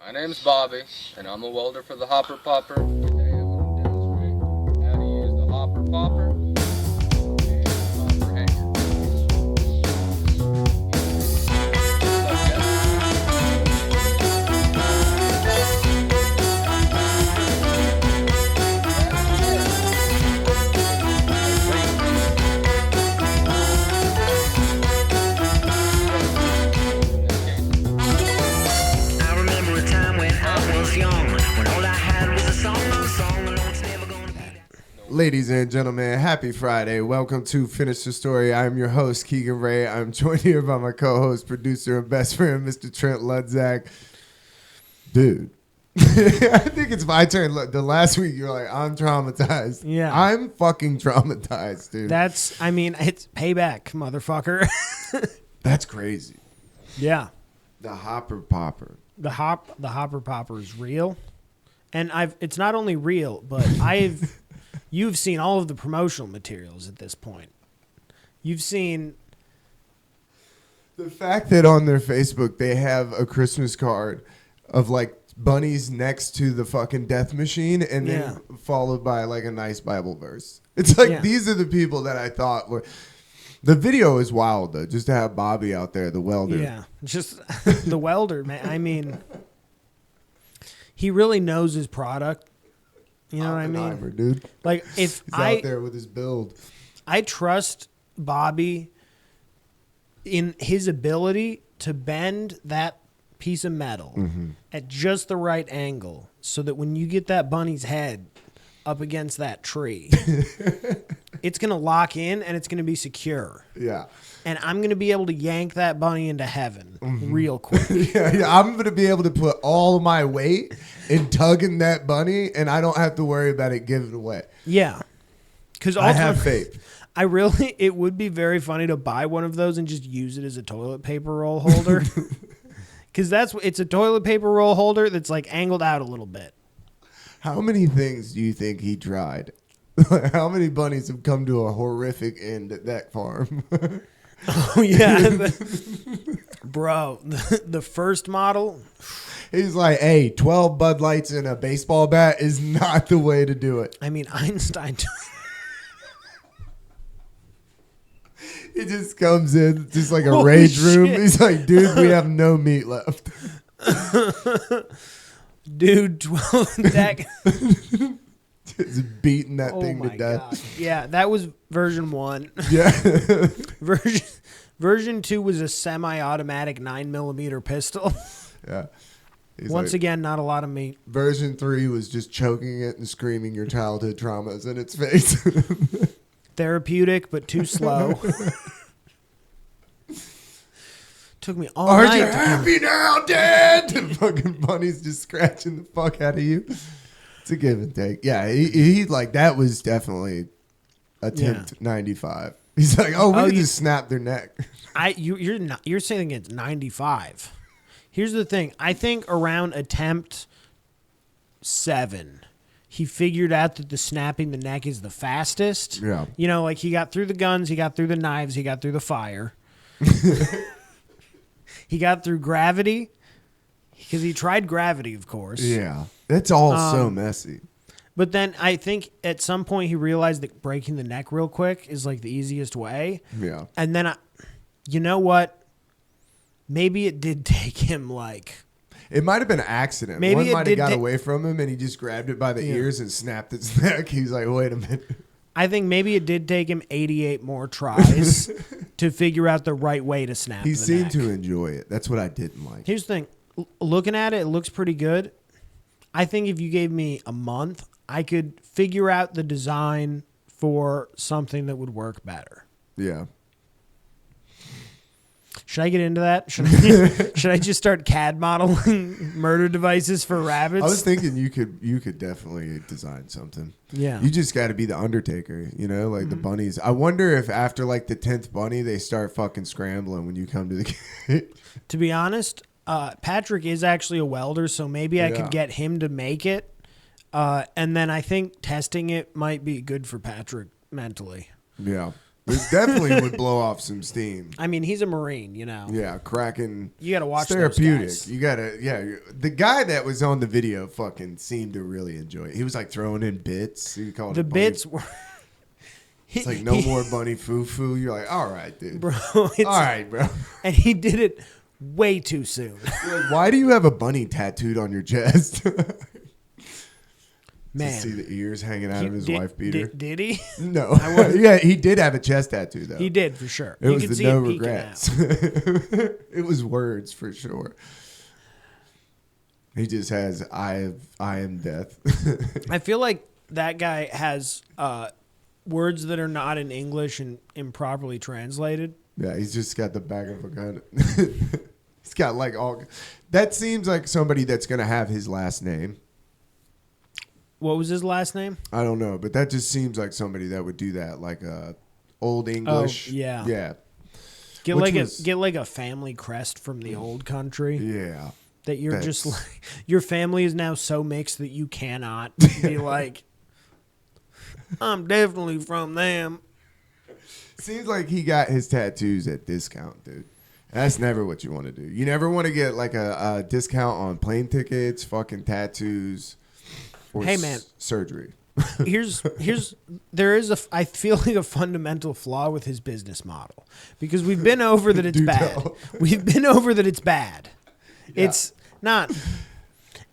My name's Bobby, and I'm a welder for the Hopper Popper. Today I'm going to demonstrate how to use the Hopper Popper and the Hopper Hanger. Ladies and gentlemen, happy Friday. Welcome to Finish the Story. I'm your host, Keegan Ray. I'm joined here by my co-host, producer, and best friend, Mr. Trent Ludzak. Dude, I think it's my turn. Look, the last week you were like, I'm traumatized. Yeah. I'm fucking traumatized, dude. It's payback, motherfucker. That's crazy. Yeah. The Hopper Popper. The Hopper Popper is real. And it's not only real, but you've seen all of the promotional materials at this point. You've seen the fact that on their Facebook they have a Christmas card of like bunnies next to the fucking death machine and then followed by like a nice Bible verse. It's like these are the people that I thought were. The video is wild though, just to have Bobby out there, the welder. Yeah, just the welder, man. I mean, he really knows his product. You know what I mean? Dude. Like if he's out there with his build. I trust Bobby in his ability to bend that piece of metal at just the right angle so that when you get that bunny's head up against that tree, it's going to lock in and it's going to be secure. Yeah. And I'm going to be able to yank that bunny into heaven real quick. Yeah, I'm going to be able to put all of my weight in tugging that bunny, and I don't have to worry about it giving away. Yeah. Because I have faith. It would be very funny to buy one of those and just use it as a toilet paper roll holder. Because it's a toilet paper roll holder that's like angled out a little bit. How many things do you think he tried? How many bunnies have come to a horrific end at that farm? Oh, yeah. Bro, the first model. He's like, hey, 12 Bud Lights and a baseball bat is not the way to do it. I mean, Einstein. He just comes in, just like a rage room. He's like, dude, we have no meat left. Dude, 12 deck. Just beating that thing to death. God. Yeah, that was version 1. Yeah. Version 2 was a semi-automatic 9mm pistol. Yeah. Once again, not a lot of meat. Version 3 was just choking it and screaming your childhood traumas in its face. Therapeutic, but too slow. Took me all night. Aren't you happy now, Dad? The fucking bunny's just scratching the fuck out of you. It's a give and take. Yeah, he like that was definitely attempt 95. He's like, we can just snap their neck. You're saying it's 95. Here's the thing. I think around attempt 7, he figured out that the snapping the neck is the fastest. Yeah. You know, like he got through the guns, he got through the knives, he got through the fire. He got through gravity because he tried gravity, of course. Yeah. That's all so messy. But then I think at some point he realized that breaking the neck real quick is like the easiest way. Yeah. And then, you know what? Maybe it did take him like... It might have been an accident. Maybe one might have got away from him and he just grabbed it by the ears and snapped its neck. He's like, wait a minute. I think maybe it did take him 88 more tries to figure out the right way to snap the neck. He seemed to enjoy it. That's what I didn't like. Here's the thing. Looking at it, it looks pretty good. I think if you gave me a month, I could figure out the design for something that would work better. Yeah. Should I get into that? Should I just start CAD modeling murder devices for rabbits? I was thinking you could definitely design something. Yeah. You just got to be the Undertaker, like the bunnies. I wonder if after like the 10th bunny, they start fucking scrambling when you come to the gate. To be honest, Patrick is actually a welder, so maybe I could get him to make it. And then I think testing it might be good for Patrick mentally. Yeah. This definitely would blow off some steam. I mean, he's a Marine, you know. Yeah, cracking. You got to watch It's therapeutic. those guys. You gotta, yeah. The guy that was on the video fucking seemed to really enjoy it. He was like throwing in bits. He called The it bunny. bits were. It's like no more bunny foo foo. You're like, all right, dude. Bro, All right, bro. And he did it way too soon. You're like, why do you have a bunny tattooed on your chest? Man. To see the ears hanging out of his wife beater. Did he? No. Yeah, he did have a chest tattoo, though. He did, for sure. It You was could the see no him peeking regrets. out. It was words, for sure. He just has I am death. I feel like that guy has words that are not in English and improperly translated. Yeah, he's just got the back of a gun. He's got like all. That seems like somebody that's gonna have his last name. What was his last name? I don't know, but that just seems like somebody that would do that, like old English. Oh, yeah. Yeah. Get Which like a family crest from the old country. Yeah. That you're That's- just like, your family is now so mixed that you cannot be like, I'm definitely from them. Seems like he got his tattoos at discount, dude. That's never what you want to do. You never want to get like a discount on plane tickets, fucking tattoos, or Hey, man. surgery. There is I feel like a fundamental flaw with his business model, because we've been over that it's Do bad. tell. We've been over that it's bad. Yeah. It's not.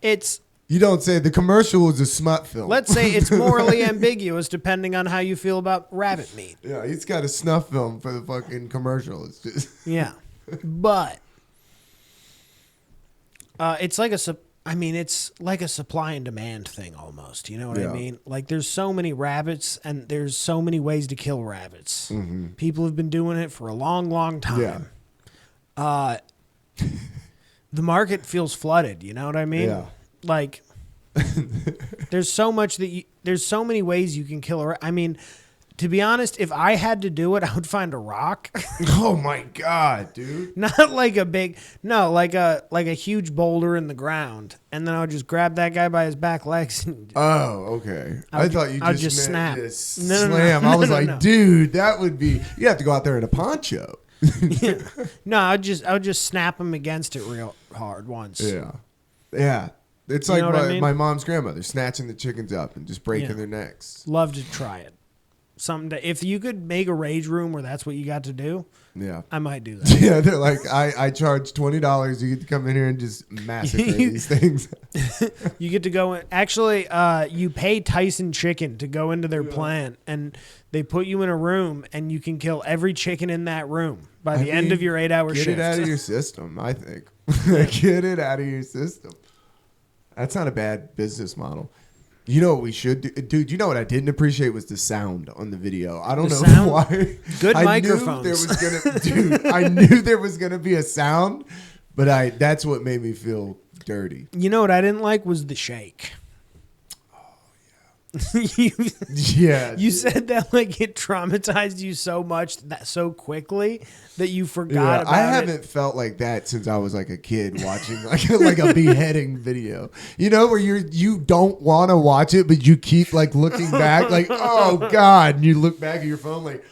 It's, You don't say the commercial is a smut film. let's say it's morally ambiguous depending on how you feel about rabbit meat. Yeah, he's got a snuff film for the fucking commercial. It's just Yeah. But it's like it's like a supply and demand thing almost. You know what I Yeah. mean? Like, there's so many rabbits and there's so many ways to kill rabbits. People have been doing it for a long, long time. Yeah. The market feels flooded. You know what I mean? Yeah. Like, there's so many ways you can kill I mean, to be honest, if I had to do it, I would find a rock. Oh my god, dude. Not like like a huge boulder in the ground, and then I would just grab that guy by his back legs and Oh, okay. I thought you I'd just just meant snap. just No, no, no. slam. No, I was no, like, no. dude, that would be. You have to go out there in a poncho. no, I would just snap him against it real hard once. Yeah, yeah. It's You like know what I mean? my mom's grandmother snatching the chickens up and just breaking Yeah. their necks. Love to try it. If you could make a rage room where that's what you got to do, Yeah. I might do that. Yeah, they're like, I charge $20. You get to come in here and just massacre these things. You get to go in. Actually, you pay Tyson Chicken to go into their plant, and they put you in a room, and you can kill every chicken in that room by the end of your 8-hour shift. Get it out of your system, I think. Get it out of your system. That's not a bad business model. You know what we should do? Dude, you know what I didn't appreciate was the sound on the video. I don't The know sound? why. Good I microphones. I knew there was gonna be a sound, but that's what made me feel dirty. You know what I didn't like was the shake. Yeah. You said that like it traumatized you so much that so quickly that you forgot Yeah, about I it. haven't felt like that since I was like a kid watching like a beheading video. You know, where you don't want to watch it, but you keep like looking back, like, oh god, and you look back at your phone like,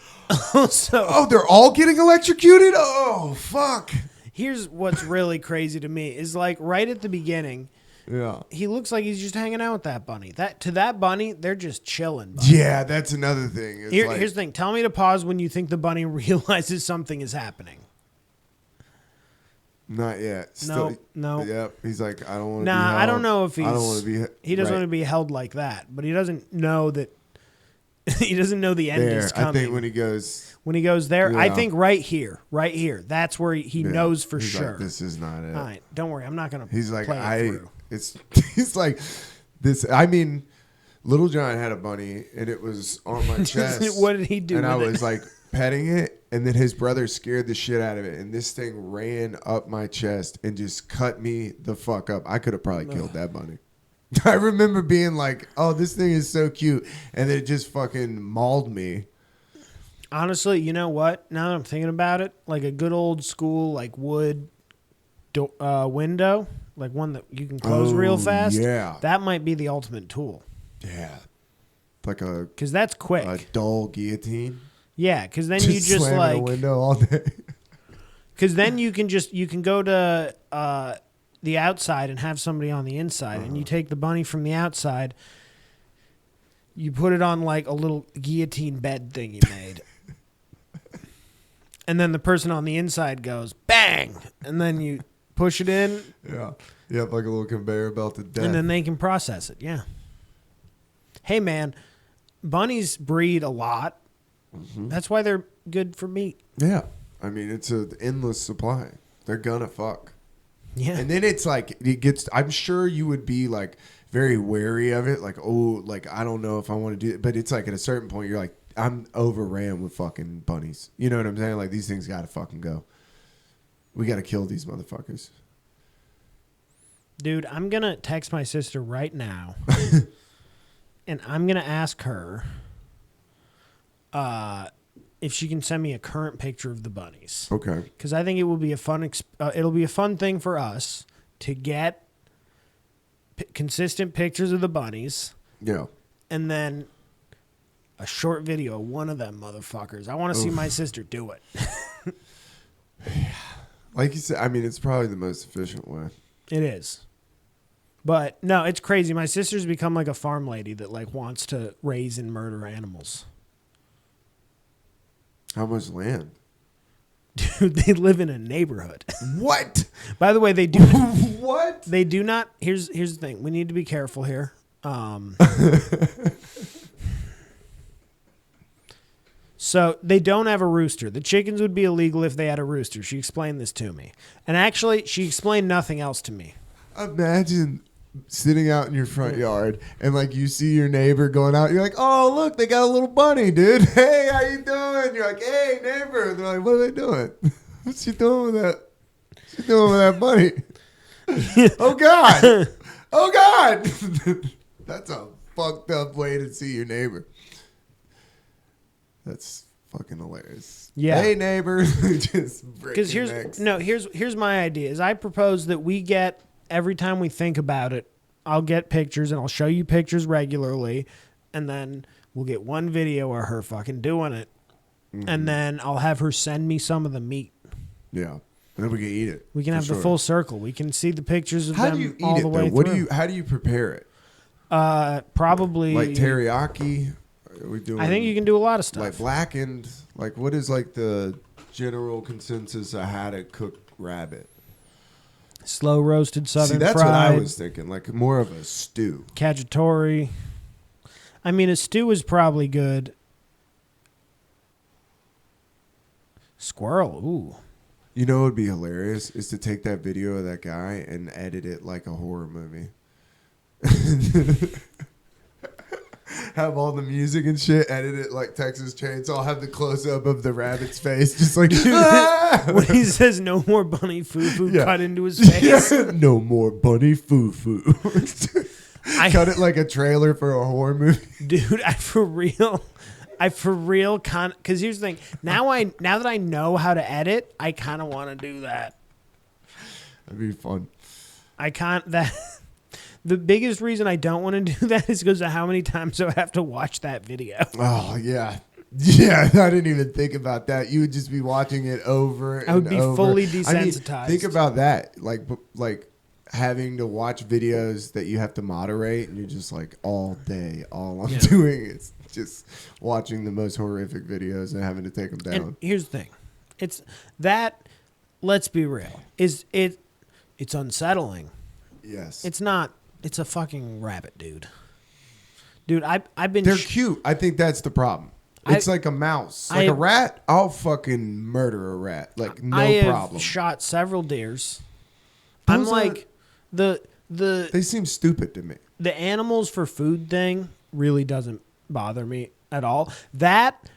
So oh, they're all getting electrocuted. Oh fuck. here's what's really crazy to me is like right at the beginning, Yeah. he looks like he's just hanging out with that bunny. That bunny, they're just chilling. Buddy. Yeah, that's another thing. It's like, Here's the thing. Tell me to pause when you think the bunny realizes something is happening. not yet. No. Yep. He's like, I don't want to be Nah, held. I don't know if I don't want to be. he doesn't right want to be held like that, but he doesn't know that. He doesn't know the end there. is coming. I think when he goes there, I Yeah. think right here, that's where he yeah, knows for he's sure. like, this is not it. All right, don't worry, I'm not gonna. He's like, play it through. he's like this. I mean, Little John had a bunny and it was on my chest. What did he do? And I with was it? like petting it, and then his brother scared the shit out of it, and this thing ran up my chest and just cut me the fuck up. I could have probably killed that bunny. I remember being like, oh, this thing is so cute, and it just fucking mauled me. Honestly, you know what? Now that I'm thinking about it, like a good old school like wood window, like one that you can close real fast. Yeah. That might be the ultimate tool Yeah. Like a because that's quick. dull guillotine. Yeah, because then you just slamming like a window all day. Because then you can go to the outside and have somebody on the inside, and you take the bunny from the outside, you put it on like a little guillotine bed thing you made, and then the person on the inside goes bang, and then you push it in. Yeah, you have like a little conveyor belt of death, and then they can process it. Yeah. Hey man, bunnies breed a lot. Mm-hmm. That's why they're good for meat. Yeah. I mean, it's an endless supply. They're gonna fuck. Yeah. And then it's like, it gets, I'm sure you would be like very wary of it. Like, oh, like, I don't know if I want to do it. But it's like at a certain point, you're like, I'm overran with fucking bunnies. You know what I'm saying? Like, these things gotta fucking go. We gotta kill these motherfuckers. Dude, I'm gonna text my sister right now. And I'm gonna ask her if she can send me a current picture of the bunnies. Okay. Because I think it will be a fun. It'll be a fun thing for us to get consistent pictures of the bunnies. Yeah. And then a short video of one of them motherfuckers. I want to see my sister do it. Like you said, I mean, it's probably the most efficient way. It is. But no, it's crazy. My sister's become like a farm lady that like wants to raise and murder animals. How much land? Dude, they live in a neighborhood. What? By the way, they do. What? They do not. Here's the thing. We need to be careful here. So they don't have a rooster. The chickens would be illegal if they had a rooster. She explained this to me. And actually, she explained nothing else to me. Imagine sitting out in your front yard and like you see your neighbor going out. You're like, oh, look, they got a little bunny, dude. Hey, how you doing? You're like, hey, neighbor. They're like, what are they doing? What's she doing with that? What's she doing with that bunny? Oh, God. Oh, God. That's a fucked up way to see your neighbor. That's fucking hilarious. Yeah. Hey, neighbor. Just because here's my idea is I propose that we get every time we think about it, I'll get pictures and I'll show you pictures regularly, and then we'll get one video of her fucking doing it, and then I'll have her send me some of the meat. Yeah, and then we can eat it. We can have the full circle. We can see the pictures of how them do you eat all it, the way though? through. How do you prepare it? Probably Like teriyaki. Are we doing? I think you can do a lot of stuff. Like blackened. Like what is like the general consensus of how to cook rabbit? Slow roasted southern See, that's fried. what I was thinking. Like more of a stew. Cacciatore. I mean, a stew is probably good. Squirrel. Ooh. You know what would be hilarious is to take that video of that guy and edit it like a horror movie. Have all the music and shit, edit it like Texas Chainsaw, have the close-up of the rabbit's face, just like, when he says no more bunny foo-foo, cut into his face. Yeah. No more bunny foo-foo. Cut it like a trailer for a horror movie. Dude, I for real because here's the thing. Now that I know how to edit, I kind of want to do that. That'd be fun. The biggest reason I don't want to do that is because of how many times I have to watch that video. Oh, yeah. Yeah, I didn't even think about that. You would just be watching it over and over. I would be fully desensitized. I mean, think about that. Like having to watch videos that you have to moderate, and you're just like all day, all I'm doing is just watching the most horrific videos and having to take them down. And here's the thing. It's that, let's be real, it's unsettling. Yes. It's not. It's a fucking rabbit, dude. Dude, I've been... They're cute. I think that's the problem. It's like a mouse. Like a rat, I'll fucking murder a rat. Like, no problem. I have shot several deers. Those I'm like... They seem stupid to me. The animals for food thing really doesn't bother me at all. That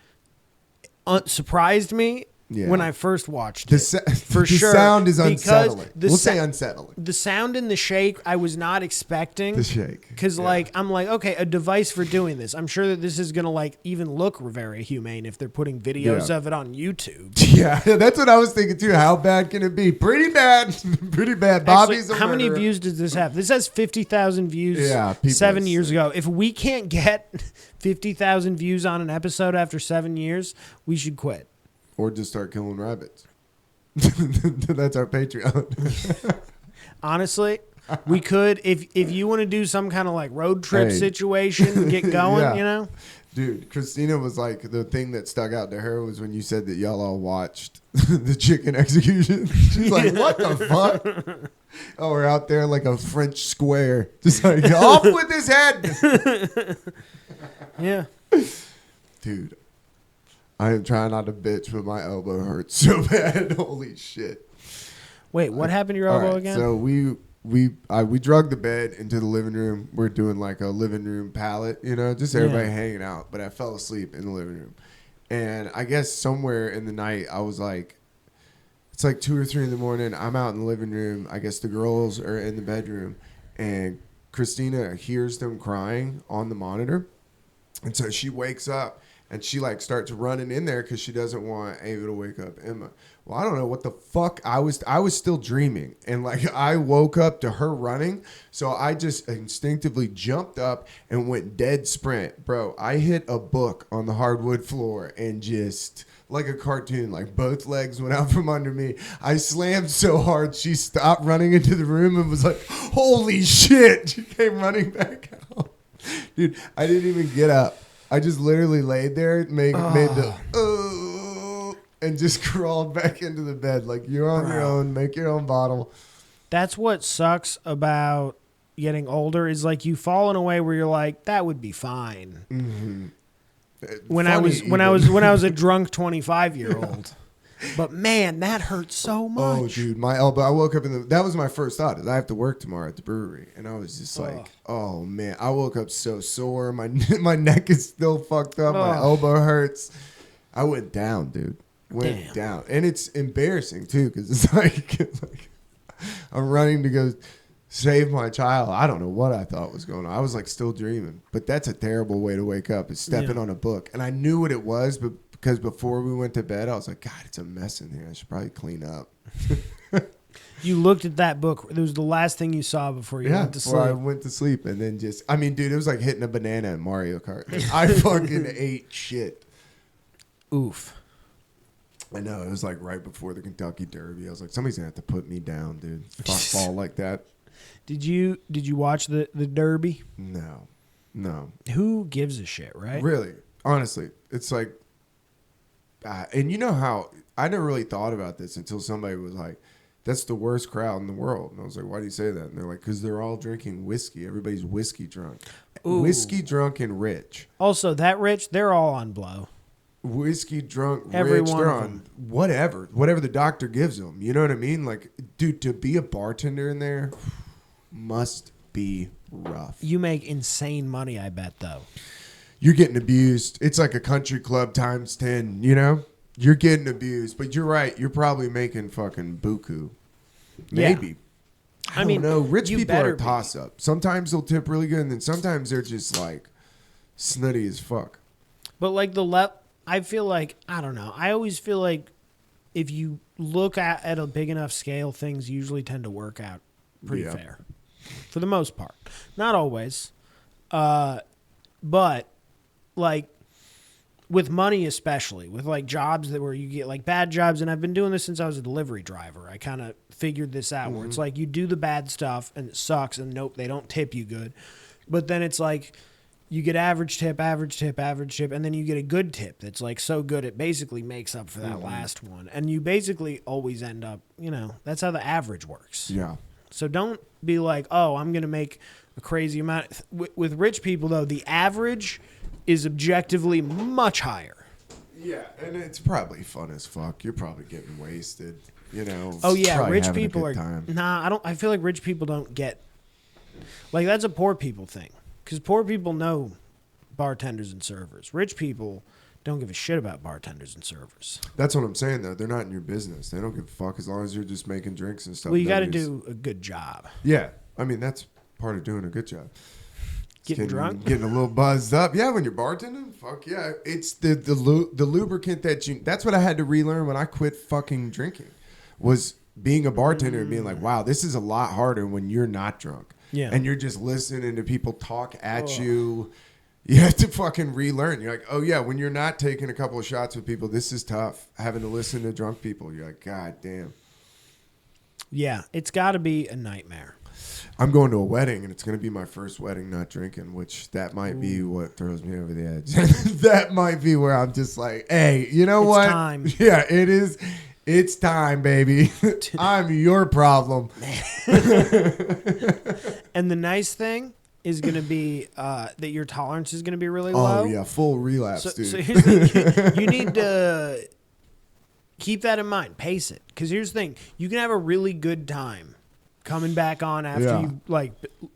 surprised me Yeah. when I first watched The it. For the sure. sound is because unsettling. the We'll sa- say unsettling. The sound and the shake I was not expecting. The shake. Because, Yeah. like, I'm like, okay, a device for doing this. I'm sure that this is going to, like, even look very humane if they're putting videos Yeah. of it on YouTube. Yeah, that's what I was thinking too. How bad can it be? Pretty bad. Pretty bad. Bobby's Actually, a how many murderer. views does this have? This has 50,000 views Yeah, people 7 are years sick. ago. If we can't get 50,000 views on an episode after 7 years, we should quit. Or just start killing rabbits. That's our Patreon. Honestly, we could, if you want to do some kind of like road trip Hey. situation, get going, Yeah. you know? Dude, Christina was like, the thing that stuck out to her was when you said that y'all all watched the chicken execution. She's like, what the fuck? Oh, we're out there like a French square. Just like, off with his head. Yeah. Dude, I am trying not to bitch, but my elbow hurts so bad. Holy shit. Wait, what happened to your All elbow right, again? So we drug the bed into the living room. We're doing like a living room pallet, you know, just everybody Yeah. hanging out. But I fell asleep in the living room, and I guess somewhere in the night I was like, it's like 2 or 3 in the morning. I'm out in the living room. I guess the girls are in the bedroom, and Christina hears them crying on the monitor, and so she wakes up. And she like starts running in there because she doesn't want Ava to wake up Emma. Well, I don't know what the fuck I was still dreaming, and like I woke up to her running, so I just instinctively jumped up and went dead sprint, bro. I hit a book on the hardwood floor and just like a cartoon, like both legs went out from under me. I slammed so hard she stopped running into the room and was like, "Holy shit!" She came running back out, dude. I didn't even get up. I just literally laid there, made the and just crawled back into the bed like you're on your own. Make your own bottle. That's what sucks about getting older is like you fall in a way where you're like, that would be fine. Mm-hmm. When I was a drunk 25-year-old. But man, that hurts so much. Oh, dude, my elbow. I woke up that was my first thought. Is I have to work tomorrow at the brewery, and I was just like, oh man, I woke up so sore. My neck is still fucked up. My elbow hurts. I went down, dude. Went down, and it's embarrassing too because it's like I'm running to go save my child. I don't know what I thought was going on. I was like still dreaming, but that's a terrible way to wake up. Is stepping on a book, and I knew what it was, but. Because before we went to bed, I was like, God, it's a mess in here. I should probably clean up. You looked at that book. It was the last thing you saw before you went to sleep. Before I went to sleep. And then dude, it was like hitting a banana in Mario Kart. Like, I fucking ate shit. Oof. I know. It was like right before the Kentucky Derby. I was like, somebody's going to have to put me down, dude. If I fall like that. Did you watch the Derby? No. Who gives a shit, right? Really. Honestly. It's like, and you know how I never really thought about this until somebody was like, that's the worst crowd in the world. And I was like, why do you say that? And they're like, because they're all drinking whiskey. Everybody's whiskey drunk. Ooh. Whiskey drunk and rich. Also, that rich, they're all on blow. Whiskey drunk, Every rich, one they're of on whatever the doctor gives them. You know what I mean? Like, dude, to be a bartender in there must be rough. You make insane money, I bet, though. You're getting abused. It's like a country club times 10, you know? You're getting abused. But you're right. You're probably making fucking buku. Maybe. Yeah. I mean, no. Rich you people are better a toss-up. Sometimes they'll tip really good, and then sometimes they're just like snooty as fuck. But like I feel like, I don't know. I always feel like if you look at a big enough scale, things usually tend to work out pretty fair. For the most part. Not always. But like with money especially, with like jobs where you get like bad jobs, and I've been doing this since I was a delivery driver. I kind of figured this out where it's like you do the bad stuff and it sucks and nope, they don't tip you good. But then it's like you get average tip, and then you get a good tip that's like so good it basically makes up for that last one. And you basically always end up, that's how the average works. Yeah. So don't be like, oh, I'm going to make a crazy amount. With rich people, though, the average is objectively much higher. Yeah, and it's probably fun as fuck. You're probably getting wasted, Oh yeah, probably rich having a people good are. time. Nah, I feel like rich people don't get. Like that's a poor people thing, because poor people know bartenders and servers. Rich people don't give a shit about bartenders and servers. That's what I'm saying, though. They're not in your business. They don't give a fuck as long as you're just making drinks and stuff. Well, you got to do a good job. Yeah. I mean, that's part of doing a good job. Getting drunk? Getting a little buzzed up. Yeah, when you're bartending, fuck yeah. It's the lubricant that's what I had to relearn when I quit fucking drinking, was being a bartender and being like, wow, this is a lot harder when you're not drunk. Yeah. And you're just listening to people talk at you. You have to fucking relearn. You're like, oh yeah, when you're not taking a couple of shots with people, this is tough. Having to listen to drunk people. You're like, God damn. Yeah, it's got to be a nightmare. I'm going to a wedding, and it's going to be my first wedding not drinking, which that might be what throws me over the edge. That might be where I'm just like, hey, you know what? It's time. Yeah, it is. It's time, baby. I'm your problem. And the nice thing is going to be that your tolerance is going to be really low. Oh, yeah, full relapse, dude. So here's the thing. You need to keep that in mind. Pace it. Because here's the thing. You can have a really good time coming back on after you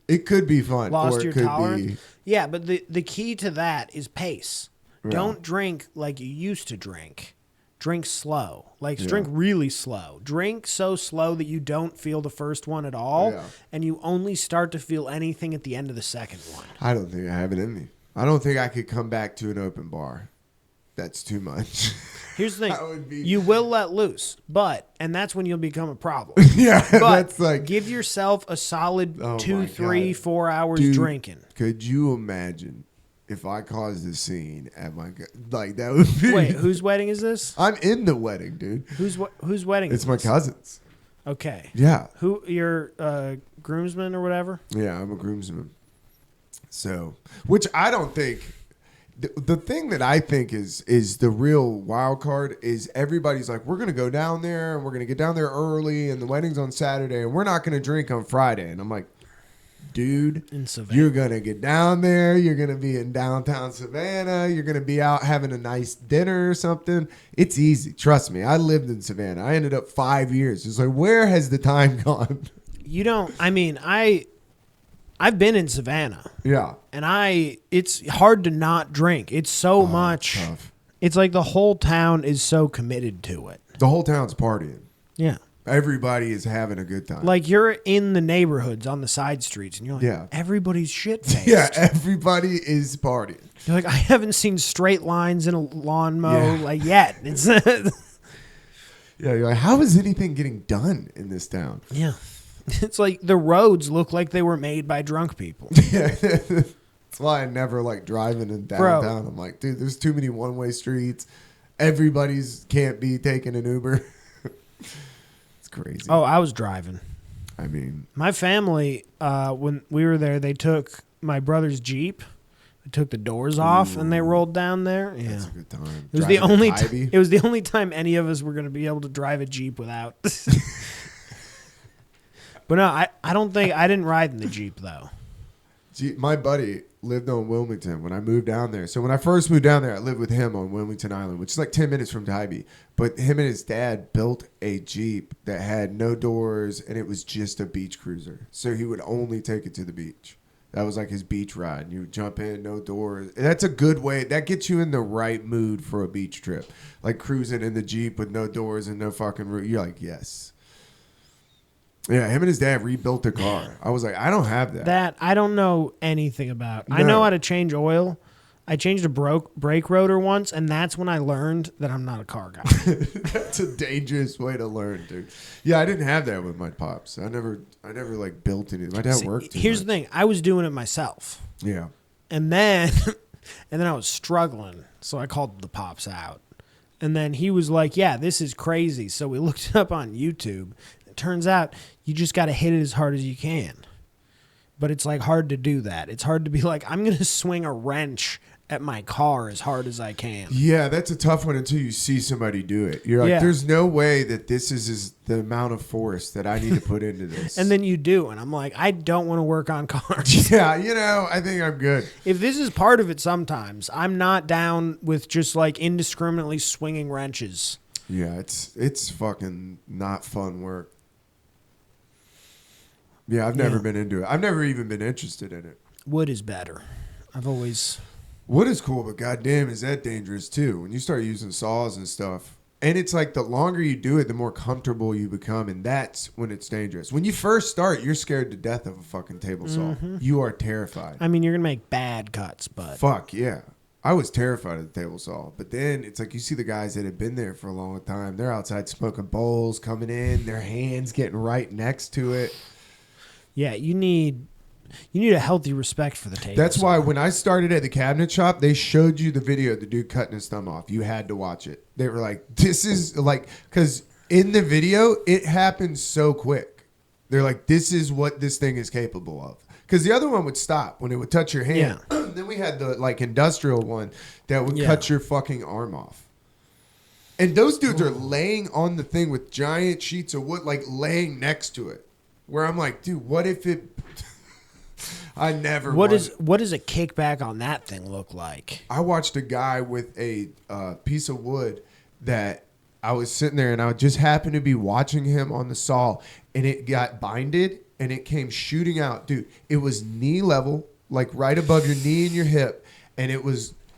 it could be fun. Lost or your it could tolerance. Be... Yeah, but the key to that is pace. Yeah. Don't drink like you used to drink. Drink slow. Drink really slow. Drink so slow that you don't feel the first one at all, and you only start to feel anything at the end of the second one. I don't think I have it in me. I don't think I could come back to an open bar. That's too much. Here's the thing. You will let loose, and that's when you'll become a problem. Yeah, but that's like... give yourself a solid 2, 3, 4 hours drinking. Could you imagine if I caused a scene at my... Like, that would be... Wait, whose wedding is this? I'm in the wedding, dude. Whose wedding is this? It's my cousin's. Okay. Yeah. Who, your groomsman or whatever? Yeah, I'm a groomsman. So, which I don't think... The thing that I think is the real wild card is everybody's like, we're going to go down there and we're going to get down there early and the wedding's on Saturday and we're not going to drink on Friday. And I'm like, dude, you're going to get down there. You're going to be in downtown Savannah. You're going to be out having a nice dinner or something. It's easy. Trust me. I lived in Savannah. I ended up 5 years. It's like, where has the time gone? You don't, I mean, I've been in Savannah. Yeah. And it's hard to not drink. It's so much. Tough. It's like the whole town is so committed to it. The whole town's partying. Yeah. Everybody is having a good time. Like you're in the neighborhoods on the side streets and you're like, everybody's shit-faced. Yeah, everybody is partying. You're like, I haven't seen straight lines in a lawn mow yet. It's yeah, you're like, how is anything getting done in this town? Yeah. It's like the roads look like they were made by drunk people. Yeah, that's why I never like driving in downtown. Bro. I'm like, dude, there's too many one-way streets. Everybody's can't be taking an Uber. It's crazy. Oh, I was driving. I mean, my family, when we were there, they took my brother's Jeep. They took the doors off and they rolled down there. Yeah, that's a good time. It was the only. It was the only time any of us were going to be able to drive a Jeep without. But no, I don't think I didn't ride in the Jeep though. My buddy lived on Wilmington when I moved down there. So when I first moved down there, I lived with him on Wilmington Island, which is like 10 minutes from Tybee. But him and his dad built a Jeep that had no doors and it was just a beach cruiser. So he would only take it to the beach. That was like his beach ride. You would jump in, no doors. That's a good way. That gets you in the right mood for a beach trip. Like cruising in the Jeep with no doors and no fucking roof. You're like, yes. Yeah, him and his dad rebuilt the car. I was like, I don't have that. That I don't know anything about. No. I know how to change oil. I changed a brake rotor once, and that's when I learned that I'm not a car guy. That's a dangerous way to learn, dude. Yeah, I didn't have that with my pops. I never like built anything. My dad worked too Here's much. the thing. I was doing it myself. Yeah. And then I was struggling, so I called the pops out. And then he was like, yeah, this is crazy. So we looked it up on YouTube. Turns out you just got to hit it as hard as you can. But it's like hard to do that. It's hard to be like, I'm going to swing a wrench at my car as hard as I can. Yeah, that's a tough one until you see somebody do it. You're like, there's no way that this is the amount of force that I need to put into this. And then you do. And I'm like, I don't want to work on cars. Yeah, I think I'm good. If this is part of it sometimes, I'm not down with just like indiscriminately swinging wrenches. Yeah, it's fucking not fun work. Yeah, I've never been into it. I've never even been interested in it. Wood is better. I've always... Wood is cool, but goddamn, is that dangerous too? When you start using saws and stuff, and it's like the longer you do it, the more comfortable you become, and that's when it's dangerous. When you first start, you're scared to death of a fucking table saw. You are terrified. I mean, you're gonna make bad cuts, but Fuck yeah. I was terrified of the table saw, but then it's like you see the guys that have been there for a long time. They're outside smoking bowls, coming in, their hands getting right next to it. yeah, you need a healthy respect for the table. That's saw. why when I started at the cabinet shop, they showed you the video of the dude cutting his thumb off. You had to watch it. They were like, this is like, because in the video, it happens so quick. They're like, this is what this thing is capable of. Because the other one would stop when it would touch your hand. Yeah. Then we had the like industrial one that would Yeah. cut your fucking arm off. And those dudes are laying on the thing with giant sheets of wood, like laying next to it. Where I'm like, dude, what if it... I never... What does a kickback on that thing look like? I watched a guy with a piece of wood that I was sitting there and I just happened to be watching him on the saw and it got binded and it came shooting out. Dude, it was knee level, like right above your knee and your hip, and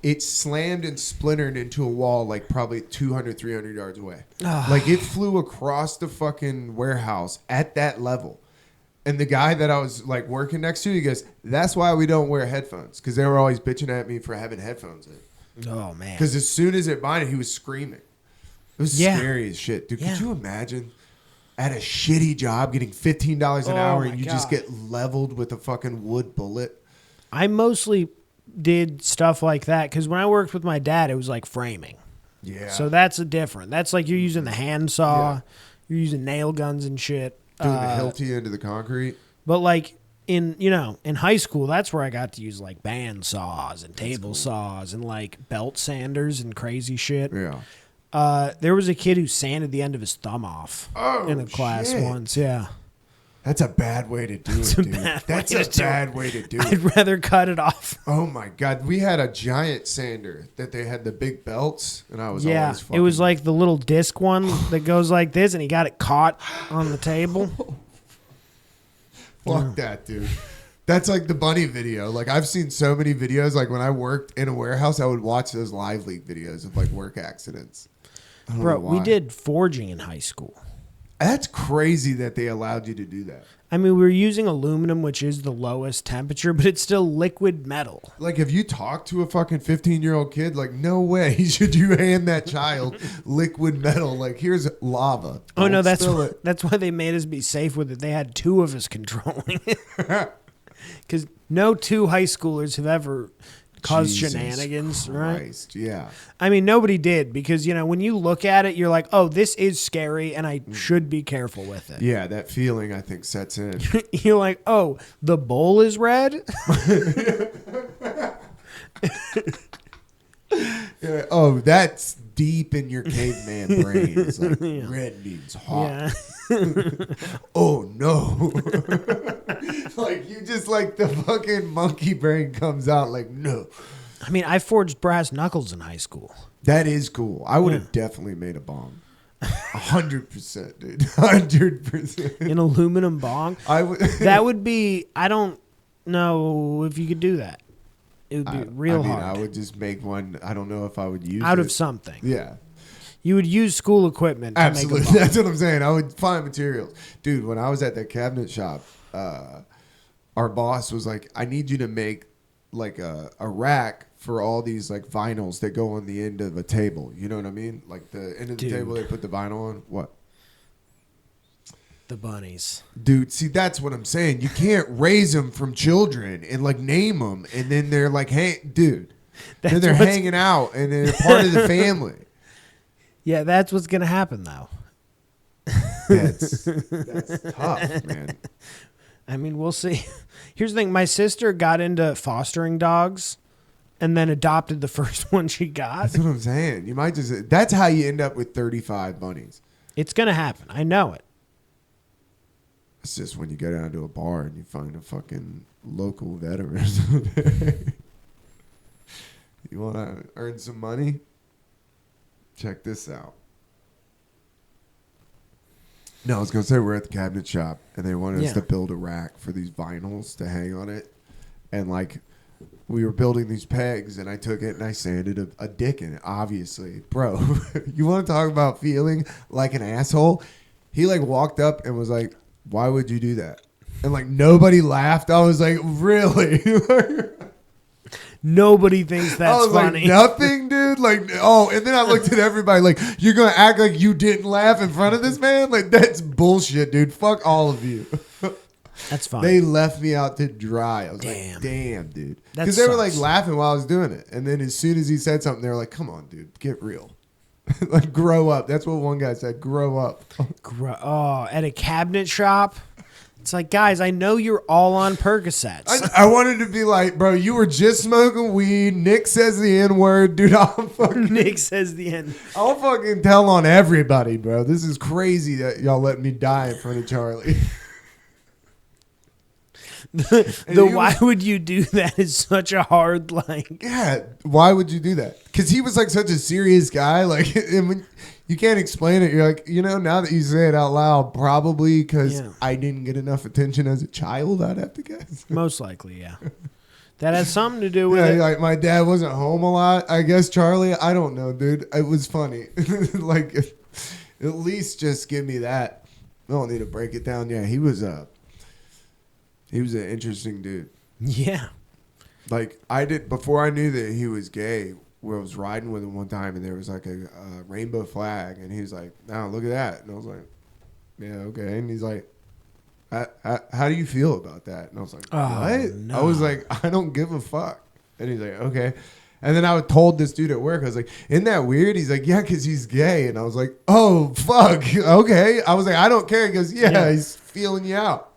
it slammed and splintered into a wall like probably 200, 300 yards away. Like it flew across the fucking warehouse at that level. And the guy that I was like working next to, he goes, that's why we don't wear headphones. Because they were always bitching at me for having headphones in. Oh, man. Because as soon as it binded, he was screaming. It was Yeah. scary as shit. Dude, Yeah. could you imagine at a shitty job getting $15 an hour my and you just God. get leveled with a fucking wood bullet? I mostly did stuff like that because when I worked with my dad, it was like framing. Yeah. So that's a different. That's like you're using the hand saw, you're using nail guns and shit. Doing the hilty into the concrete. But like in high school, that's where I got to use like band saws and table saws and like belt sanders and crazy shit. Yeah. There was a kid who sanded the end of his thumb off in a class shit. once. Yeah. That's a bad way to do it, dude. That's a bad way to do it. I'd rather cut it off. Oh my God. We had a giant sander that they had the big belts, and I was Yeah, always fucking... it was like the little disc one that goes like this, and he got it caught on the table. Fuck that, dude. That's like the bunny video. Like, I've seen so many videos. Like, when I worked in a warehouse, I would watch those live leak videos of, like, work accidents. I don't Bro, know we why. did forging in high school. That's crazy that they allowed you to do that. I mean, we were using aluminum, which is the lowest temperature, but it's still liquid metal. Like, if you talk to a fucking 15-year-old kid, like, no way should you hand that child liquid metal. Like, here's lava. Oh, no, Don't spill it. that's why they made us be safe with it. They had two of us controlling it. Because no two high schoolers have ever caused Jesus shenanigans, right? Christ, yeah. I mean, nobody did because, when you look at it, you're like, oh, this is scary and I should be careful with it. Yeah, that feeling, I think, sets in. You're like, oh, the bowl is red? Yeah, oh, that's deep in your caveman brain. It's like, red means hot. Yeah. Oh, no. Like, you just, like, the fucking monkey brain comes out like, no. I mean, I forged brass knuckles in high school. That is cool. I would have definitely made a bomb. 100%, dude. 100%. An aluminum bong? I would. That would be, I don't know if you could do that. It would be real hard. I would just make one. I don't know if I would use Out it. of something. Yeah. You would use school equipment to Absolutely. make a bomb. That's what I'm saying. I would find materials. Dude, when I was at that cabinet shop, our boss was like, I need you to make like a rack for all these like vinyls that go on the end of a table. You know what I mean? Like the end of the Dude. table they put the vinyl on. What? The bunnies. Dude, see, that's what I'm saying. You can't raise them from children and like name them. And then they're like, hey, dude. Then they're hanging out and they're part of the family. Yeah, that's what's going to happen, though. That's tough, man. I mean, we'll see. Here's the thing. My sister got into fostering dogs and then adopted the first one she got. That's what I'm saying. You might just, that's how you end up with 35 bunnies. It's going to happen. I know it. It's just when you go down to a bar and you find a fucking local vet or something. You want to earn some money? Check this out. No, I was going to say we're at the cabinet shop and they wanted us to build a rack for these vinyls to hang on it. And like we were building these pegs, and I took it and I sanded a dick in it, obviously. Bro, you want to talk about feeling like an asshole? He like walked up and was like, why would you do that? And like nobody laughed. I was like, really? Nobody thinks that's I was funny. like, nothing, dude. Like, oh, and then I looked at everybody like, you're going to act like you didn't laugh in front of this man? Like, that's bullshit, dude. Fuck all of you. That's fine. They left me out to dry. I was Damn. like, damn, dude. That Because they were like sucks. laughing while I was doing it. And then as soon as he said something, they were like, come on, dude, get real. Like, grow up. That's what one guy said, grow up. Oh, at a cabinet shop? It's like, guys, I know you're all on Percocets. I wanted to be like, bro, you were just smoking weed. Nick says the N-word. Dude, Nick says the end. I'll fucking tell on everybody, bro. This is crazy that y'all let me die in front of Charlie. Why would you do that is such a hard, like... Yeah, why would you do that? Because he was like such a serious guy. Like, and when you can't explain it, you're like, now that you say it out loud, probably because I didn't get enough attention as a child, I'd have to guess. Most likely, yeah. That has something to do with it. Like my dad wasn't home a lot. I guess, Charlie, I don't know, dude. It was funny. Like, at least just give me that. I don't need to break it down. Yeah, he was an interesting dude. Yeah. Like, before I knew that he was gay, where I was riding with him one time, and there was like a rainbow flag, and he was like, "Now look at that," and I was like, "Yeah, okay." And he's like, "How do you feel about that?" And I was like, "What?" No. I was like, "I don't give a fuck." And he's like, "Okay." And then I told this dude at work, I was like, "Isn't that weird?" He's like, "Yeah, because he's gay." And I was like, "Oh fuck, okay." I was like, "I don't care." He goes, "Yeah, he's feeling you out."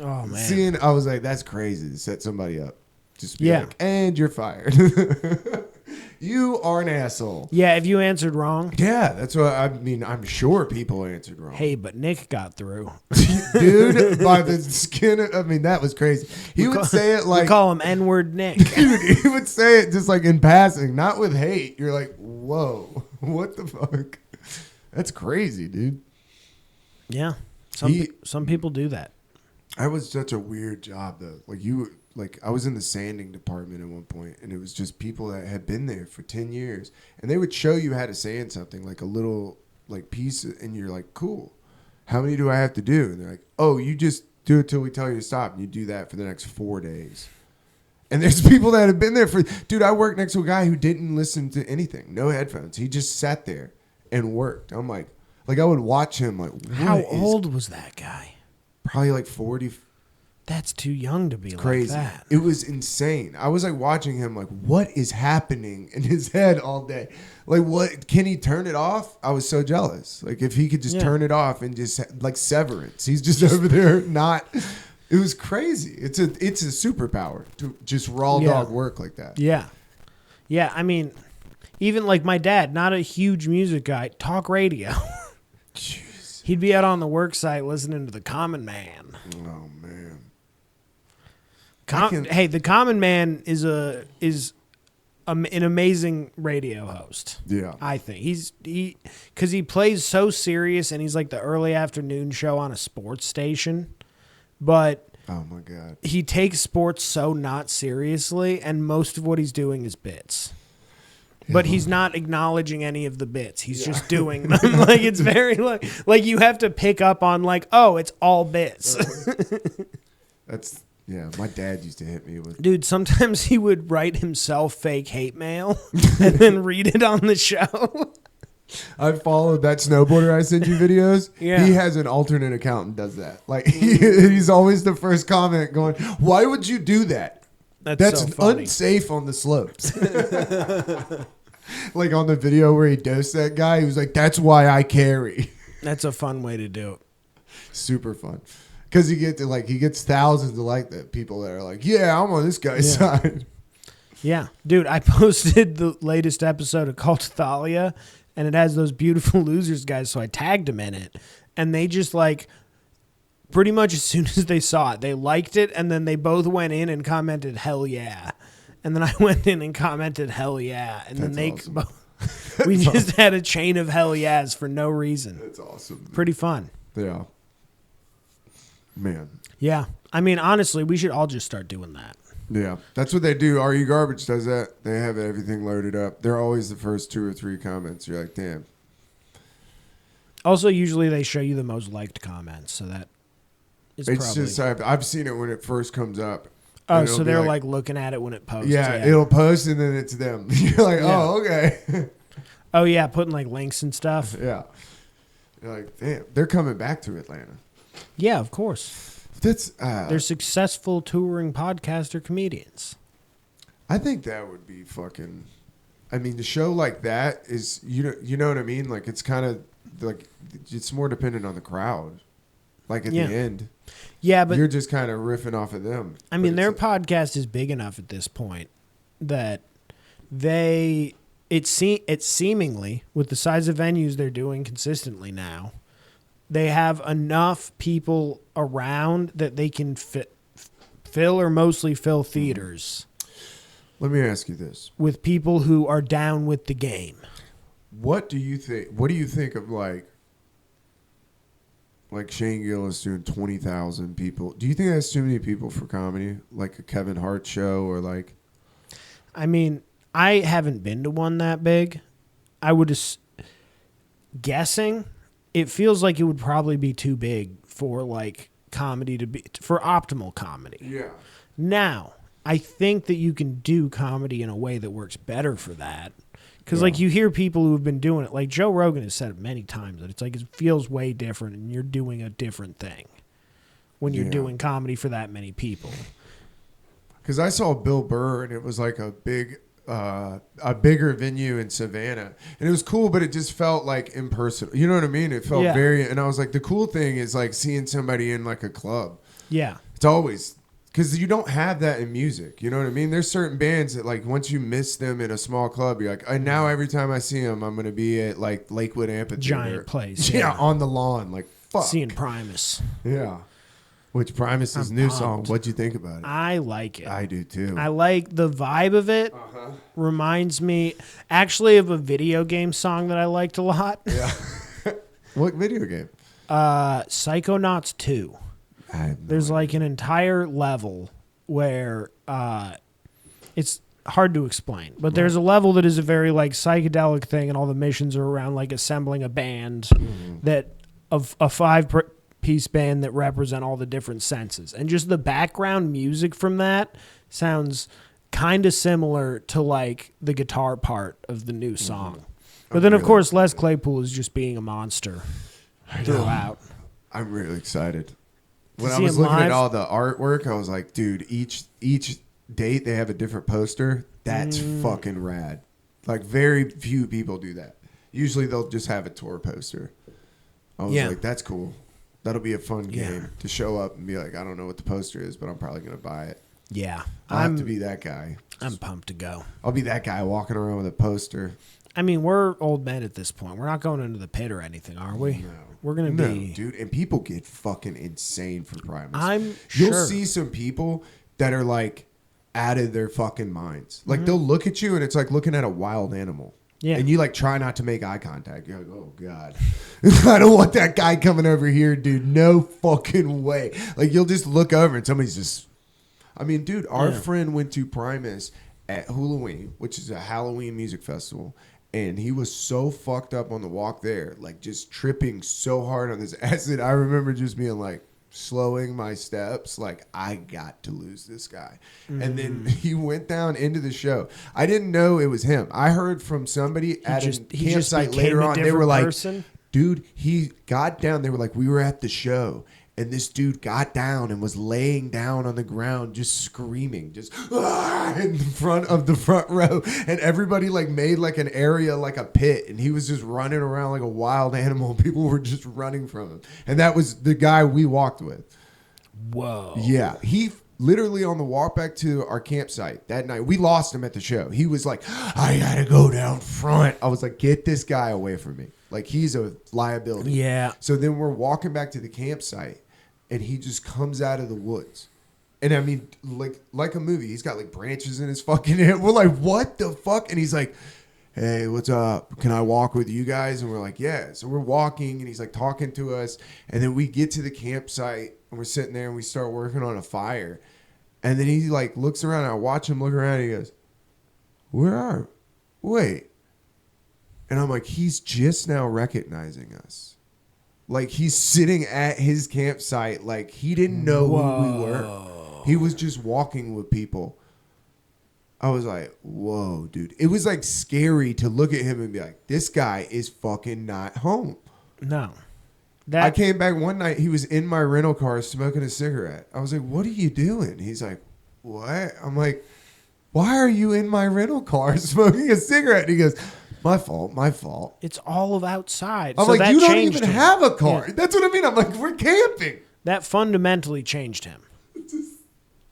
Oh, man. I was like, that's crazy to set somebody up. Just be Yeah. like, and you're fired. You are an asshole. Yeah, if you answered wrong. Yeah, that's what I mean. I'm sure people answered wrong. Hey, but Nick got through. Dude, by the skin of, that was crazy. He would say it like, we call him N-word Nick. dude, he would say it just like in passing, not with hate. You're like, whoa, what the fuck? That's crazy, dude. Yeah. Some people do that. I was such a weird job though. I was in the sanding department at one point, and it was just people that had been there for 10 years, and they would show you how to sand something, like a little like piece, and you're like, cool. How many do I have to do? And they're like, oh, you just do it till we tell you to stop, and you do that for the next 4 days. And there's people that have been there for, dude, I worked next to a guy who didn't listen to anything, no headphones. He just sat there and worked. I'm like I would watch him like, How old was that guy? Probably like 40. That's too young to be Crazy. like that. It was insane. I was like watching him like, what is happening in his head all day? Like, what, can he turn it off? I was so jealous. Like, if he could just turn it off and just like Severance, he's just over there not. It was crazy. It's a superpower to just raw dog work like that. Yeah. Yeah, I mean, even like my dad, not a huge music guy, talk radio. Jeez. He'd be out on the work site listening to The Common Man. Oh man. Hey, The Common Man is an amazing radio host. Yeah. I think because he plays so serious, and he's like the early afternoon show on a sports station, but Oh my God. he takes sports so not seriously, and most of what he's doing is bits. But he's not acknowledging any of the bits. He's just doing them. Like, it's very like you have to pick up on like, oh, it's all bits. Yeah, my dad used to hit me with. Dude, sometimes he would write himself fake hate mail and then read it on the show. I followed that snowboarder I sent you videos. Yeah. He has an alternate account and does that. Like, he's always the first comment going, why would you do that? That's so funny. unsafe on the slopes. Like on the video where he dosed that guy, he was like, that's why I carry. That's a fun way to do it. Super fun. Because he gets thousands of like that people that are like, yeah, I'm on this guy's side. Yeah. Dude, I posted the latest episode of Cult of Thalia, and it has those Beautiful Losers guys, so I tagged them in it. And they just like, pretty much as soon as they saw it, they liked it, and then they both went in and commented, hell yeah. And then I went in and commented, hell yeah. And then That's they, awesome. we just had a chain of hell yeahs for no reason. That's awesome. Pretty fun. Yeah. Man. Yeah. I mean, honestly, we should all just start doing that. Yeah, that's what they do. Are You Garbage does that. They have everything loaded up. They're always the first 2 or 3 comments. You're like, damn. Also, usually they show you the most liked comments, so that is It's probably... just I've seen it when it first comes up. Oh, And so it'll be they're like looking at it when it posts. yeah, it'll post and then it's them. You're like, oh, okay. Oh, yeah, putting like links and stuff. Yeah. You're like, damn, they're coming back to Atlanta. Yeah, of course. That's They're successful touring podcaster comedians. I think that would be fucking. I mean, the show like that is you know what I mean. Like it's kind of like it's more dependent on the crowd. Like at the end, yeah, but you're just kind of riffing off of them. I mean, their podcast is big enough at this point that it's seemingly with the size of venues they're doing consistently now, they have enough people around that they can fill or mostly fill theaters. Let me ask you this: with people who are down with the game. What do you think? What do you think of like Shane Gillis doing 20,000 people? Do you think that's too many people for comedy? Like a Kevin Hart show or like? I mean, I haven't been to one that big. I would guessing it feels like it would probably be too big for like comedy to be for optimal comedy. Yeah. Now, I think that you can do comedy in a way that works better for that. Because, like, you hear people who have been doing it. Like, Joe Rogan has said it many times that it's like it feels way different and you're doing a different thing when you're doing comedy for that many people. Because I saw Bill Burr and it was like a bigger venue in Savannah. And it was cool, but it just felt like impersonal. You know what I mean? It felt very... And I was like, the cool thing is like seeing somebody in like a club. Yeah. It's always... Because you don't have that in music. You know what I mean? There's certain bands that, like, once you miss them in a small club, you're like, now every time I see them, I'm going to be at, like, Lakewood Amphitheater. Giant place. Yeah, on the lawn. Like, fuck. Seeing Primus. Yeah. Which Primus' new song. What'd you think about it? I like it. I do, too. I like the vibe of it. Reminds me, actually, of a video game song that I liked a lot. Yeah. What video game? Psychonauts 2. There's like an entire level where it's hard to explain, but there's a level that is a very like psychedelic thing, and all the missions are around like assembling a band that of a 5-piece band that represent all the different senses, and just the background music from that sounds kind of similar to like the guitar part of the new song. But then, of course, Les Claypool is just being a monster throughout. I'm really excited. When I was looking at all the artwork, I was like, dude, each date they have a different poster. That's fucking rad. Like, very few people do that. Usually they'll just have a tour poster. I was like, that's cool. That'll be a fun game to show up and be like, I don't know what the poster is, but I'm probably going to buy it. Yeah. I'll have to be that guy. I'm pumped to go. I'll be that guy walking around with a poster. I mean, we're old men at this point. We're not going into the pit or anything, are we? No. We're going to be... dude. And people get fucking insane for Primus. You'll see some people that are like out of their fucking minds. Like they'll look at you and it's like looking at a wild animal. Yeah. And you like try not to make eye contact. You're like, oh God. I don't want that guy coming over here, dude. No fucking way. Like you'll just look over and somebody's just... I mean, dude, our friend went to Primus at Halloween, which is a Halloween music festival. And he was so fucked up on the walk there, like just tripping so hard on this acid. I remember just being like slowing my steps, like I got to lose this guy. And then he went down into the show. I didn't know it was him. I heard from somebody at a campsite later on. They were like, dude, he got down. They were like, we were at the show. And this dude got down and was laying down on the ground, just screaming, just in front of the front row. And everybody like made like an area, like a pit. And he was just running around like a wild animal. People were just running from him. And that was the guy we walked with. Whoa. Yeah. He literally on the walk back to our campsite that night, we lost him at the show. He was like, I got to go down front. I was like, get this guy away from me. Like he's a liability. Yeah. So then we're walking back to the campsite. And he just comes out of the woods. And I mean, like a movie. He's got like branches in his fucking head. We're like, what the fuck? And he's like, hey, what's up? Can I walk with you guys? And we're like, yeah. So we're walking and he's like talking to us. And then we get to the campsite and we're sitting there and we start working on a fire. And then he like looks around. I watch him look around. And he goes, wait. And I'm like, he's just now recognizing us. Like he's sitting at his campsite. Like he didn't know who we were. He was just walking with people. I was like, whoa, dude. It was like scary to look at him and be like, this guy is fucking not home. No. I came back one night. He was in my rental car smoking a cigarette. I was like, what are you doing? He's like, what? I'm like, why are you in my rental car smoking a cigarette? And he goes, my fault. It's all of outside. I'm so like, that you don't changed even him. have a car. Yeah. That's what I mean. I'm like, we're camping. That fundamentally changed him.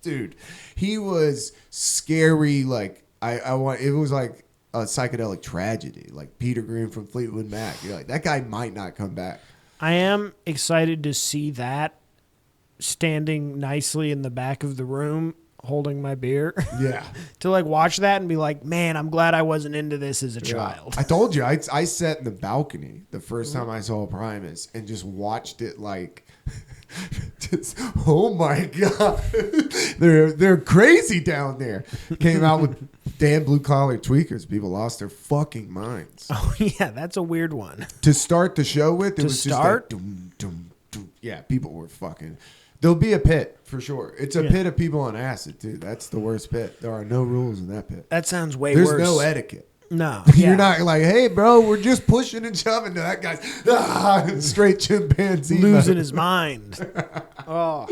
Dude, he was scary. Like it was like a psychedelic tragedy. Like Peter Green from Fleetwood Mac. You're like, that guy might not come back. I am excited to see that standing nicely in the back of the room holding my beer. Yeah. To like watch that and be like, man, I'm glad I wasn't into this as a child. I told you, I sat in the balcony the first time I saw Primus and just watched it like, just, oh my God. They're crazy down there. Came out with damn blue collar tweakers. People lost their fucking minds. Oh yeah, that's a weird one. To start the show with, it was start? just like, dum, dum, dum. Yeah, people were fucking. There'll be a pit for sure. It's a pit of people on acid too. That's the worst pit. There are no rules in that pit. That sounds way There's worse. no etiquette. No. You're yeah. not like, hey, bro, we're just pushing and shoving. No, that guy's straight chimpanzee. Losing mode. his mind. Oh.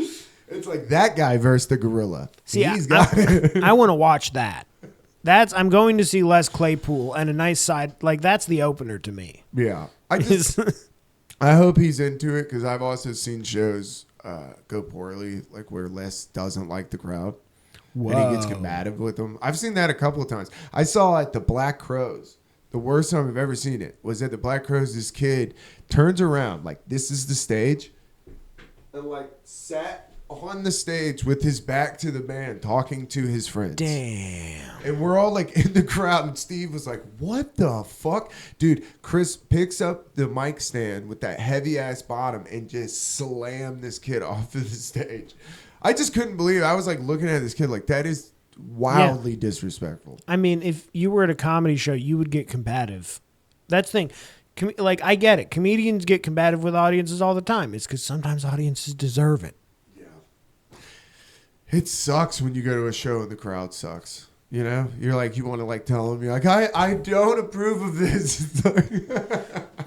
It's like that guy versus the gorilla. See, He's got it. I want to watch that. I'm going to see Les Claypool and a nice side. Like, that's the opener to me. Yeah. I hope he's into it because I've also seen shows go poorly, like where Les doesn't like the crowd. Whoa. And he gets combative with them. I've seen that a couple of times. I saw at the Black Crows. The worst time I've ever seen it was at the Black Crows. This kid turns around like this is the stage, and like sat on the stage with his back to the band, talking to his friends. Damn. And we're all like in the crowd, and Steve was like, "What the fuck, dude?" Chris picks up the mic stand with that heavy ass bottom and just slammed this kid off of the stage. I just couldn't believe it. I was like looking at this kid like that is wildly disrespectful. I mean, if you were at a comedy show, you would get combative. That's the thing. Like, I get it. Comedians get combative with audiences all the time. It's because sometimes audiences deserve it. Yeah. It sucks when you go to a show and the crowd sucks. You know? You're like, you want to like tell them, you're like, I don't approve of this.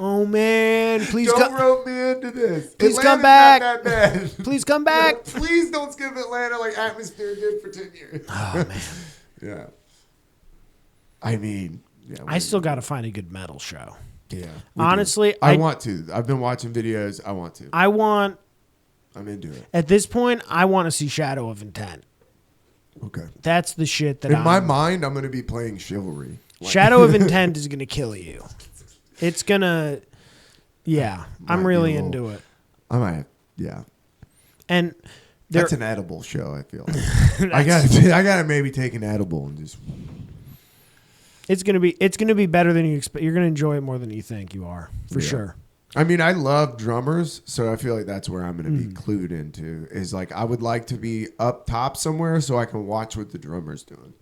Oh, man. Please don't rope me into this. Please Atlanta's come back. Not that bad. Please come back. Please don't skip Atlanta like Atmosphere did for 10 years. Oh, man. Yeah. I mean, yeah. I still got to find a good metal show. Yeah. Honestly, I want to. I've been watching videos. I want to. I'm into it. At this point, I want to see Shadow of Intent. Okay. That's the shit that in my mind, I'm going to be playing Chivalry. Shadow of Intent is going to kill you. It's going to, yeah. I'm really into it. I might, yeah. And that's an edible show, I feel. I gotta maybe take an edible and just. It's gonna be better than you expect. You're gonna enjoy it more than you think you are, for sure. I mean, I love drummers, so I feel like that's where I'm going to be clued into. Is like I would like to be up top somewhere so I can watch what the drummer's doing.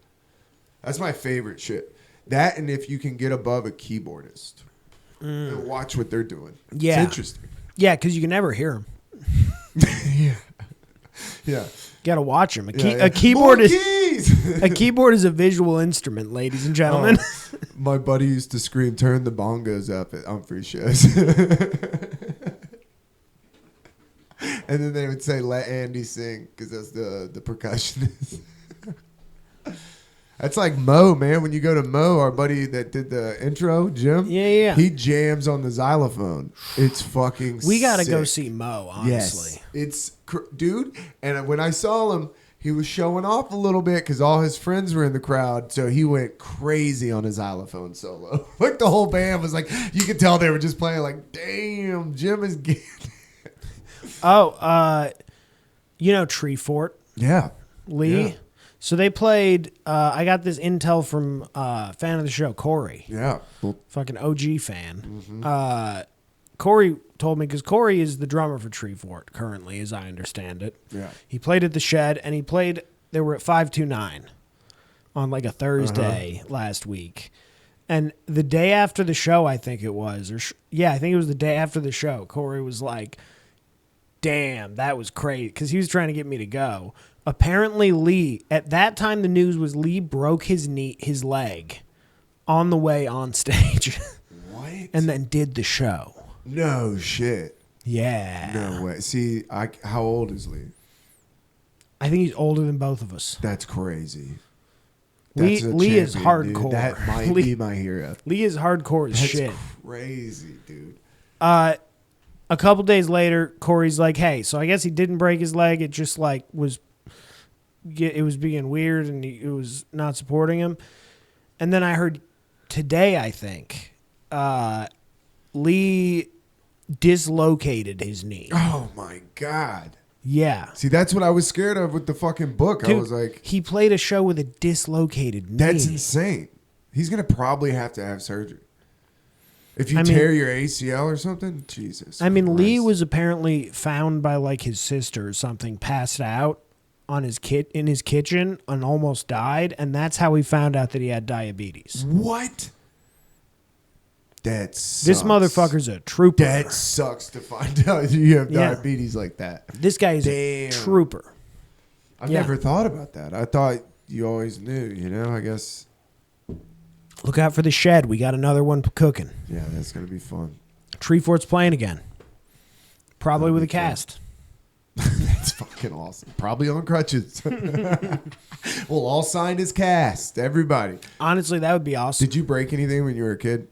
That's my favorite shit. That and if you can get above a keyboardist and watch what they're doing. Yeah, it's interesting. Yeah, because you can never hear them. Yeah. You gotta watch them. A keyboard is keys! a keyboard is a visual instrument, ladies and gentlemen. My buddy used to scream, "Turn the bongos up" at Humphrey shows. And then they would say, "Let Andy sing," because that's the percussionist. That's like Mo, man. When you go to Mo, our buddy that did the intro, Jim. Yeah. He jams on the xylophone. It's fucking We got to sick. go see Mo, honestly. Yes. Dude. And when I saw him, he was showing off a little bit because all his friends were in the crowd. So he went crazy on his xylophone solo. Like the whole band was like, you could tell they were just playing like, damn, Jim is getting it. Oh, Tree Fort? Yeah. Lee? Yeah. So they played, I got this intel from fan of the show, Corey. Yeah. Well, fucking OG fan. Corey told me, because Corey is the drummer for Tree Fort currently, as I understand it. Yeah. He played at the Shed, and they they were at 529 on like a Thursday last week. And the day after the show, I think it was, I think it was the day after the show, Corey was like, damn, that was crazy, because he was trying to get me to go. Apparently, Lee, at that time, the news was Lee broke his leg on the way on stage. What? And then did the show. No shit. Yeah. No way. See, how old is Lee? I think he's older than both of us. That's crazy. Lee is champion, hardcore. Dude. That might be my hero. Lee is hardcore as shit. That's crazy, dude. A couple days later, Corey's like, hey, so I guess he didn't break his leg. It just like it was being weird and it was not supporting him. And then I heard today, I think, Lee dislocated his knee. Oh my God. Yeah. See, that's what I was scared of with the fucking book. Dude, I was like, he played a show with a dislocated knee. that's insane. He's going to probably have to have surgery. If you tear your ACL or something, Jesus. I mean, Christ. Lee was apparently found by like his sister or something, passed out on his in his kitchen and almost died, and that's how we found out that he had diabetes. What? That sucks. This motherfucker's a trooper. That sucks to find out you have diabetes like that. This guy is a trooper. I've never thought about that. I thought you always knew, I guess. Look out for the shed. We got another one cooking. Yeah, that's going to be fun. Treefort's playing again. Probably with a fun. cast. That's fucking awesome. Probably on crutches. We'll all sign his cast. Everybody. Honestly, that would be awesome. Did you break anything when you were a kid?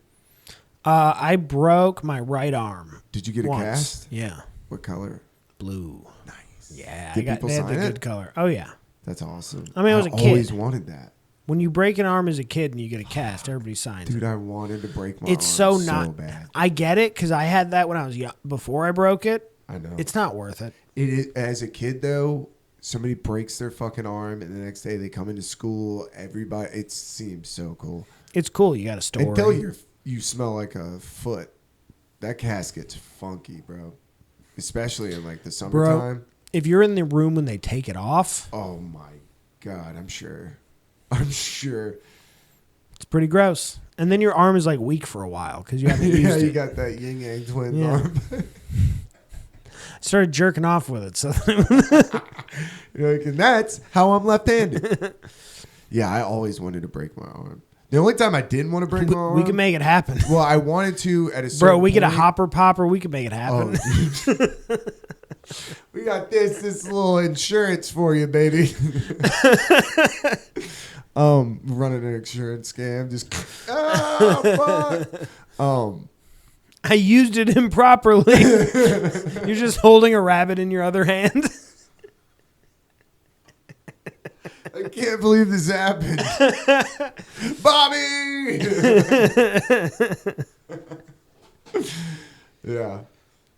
I broke my right arm. Did you get once. a cast? Yeah. What color? Blue. Nice. Yeah. Did people they had sign the it? good color. Oh, yeah. That's awesome. I mean, I was a kid. always wanted that. When you break an arm as a kid and you get a cast, everybody signs Dude, it. I wanted to break my It's arm so bad. I get it because I had that when I was young. Before I broke it, I know. it's not worth it. It is, as a kid, though, somebody breaks their fucking arm and the next day they come into school. Everybody, it seems so cool. It's cool. You got a story. Until you smell like a foot. That cast gets funky, bro. Especially in like the summertime. Bro, if you're in the room when they take it off. Oh my God, I'm sure. It's pretty gross. And then your arm is like weak for a while because you haven't used it. You got that yin yang twin arm. I started jerking off with it. So You're like, and that's how I'm left-handed. Yeah, I always wanted to break my arm. The only time I didn't want to break my arm. we can make it happen. Well, I wanted to at a certain Bro, we get a point. hopper popper. We can make it happen. Oh, we got this little insurance for you, baby. Running an insurance scam. Just fuck. I used it improperly. You're just holding a rabbit in your other hand. I can't believe this happened. Bobby! Yeah.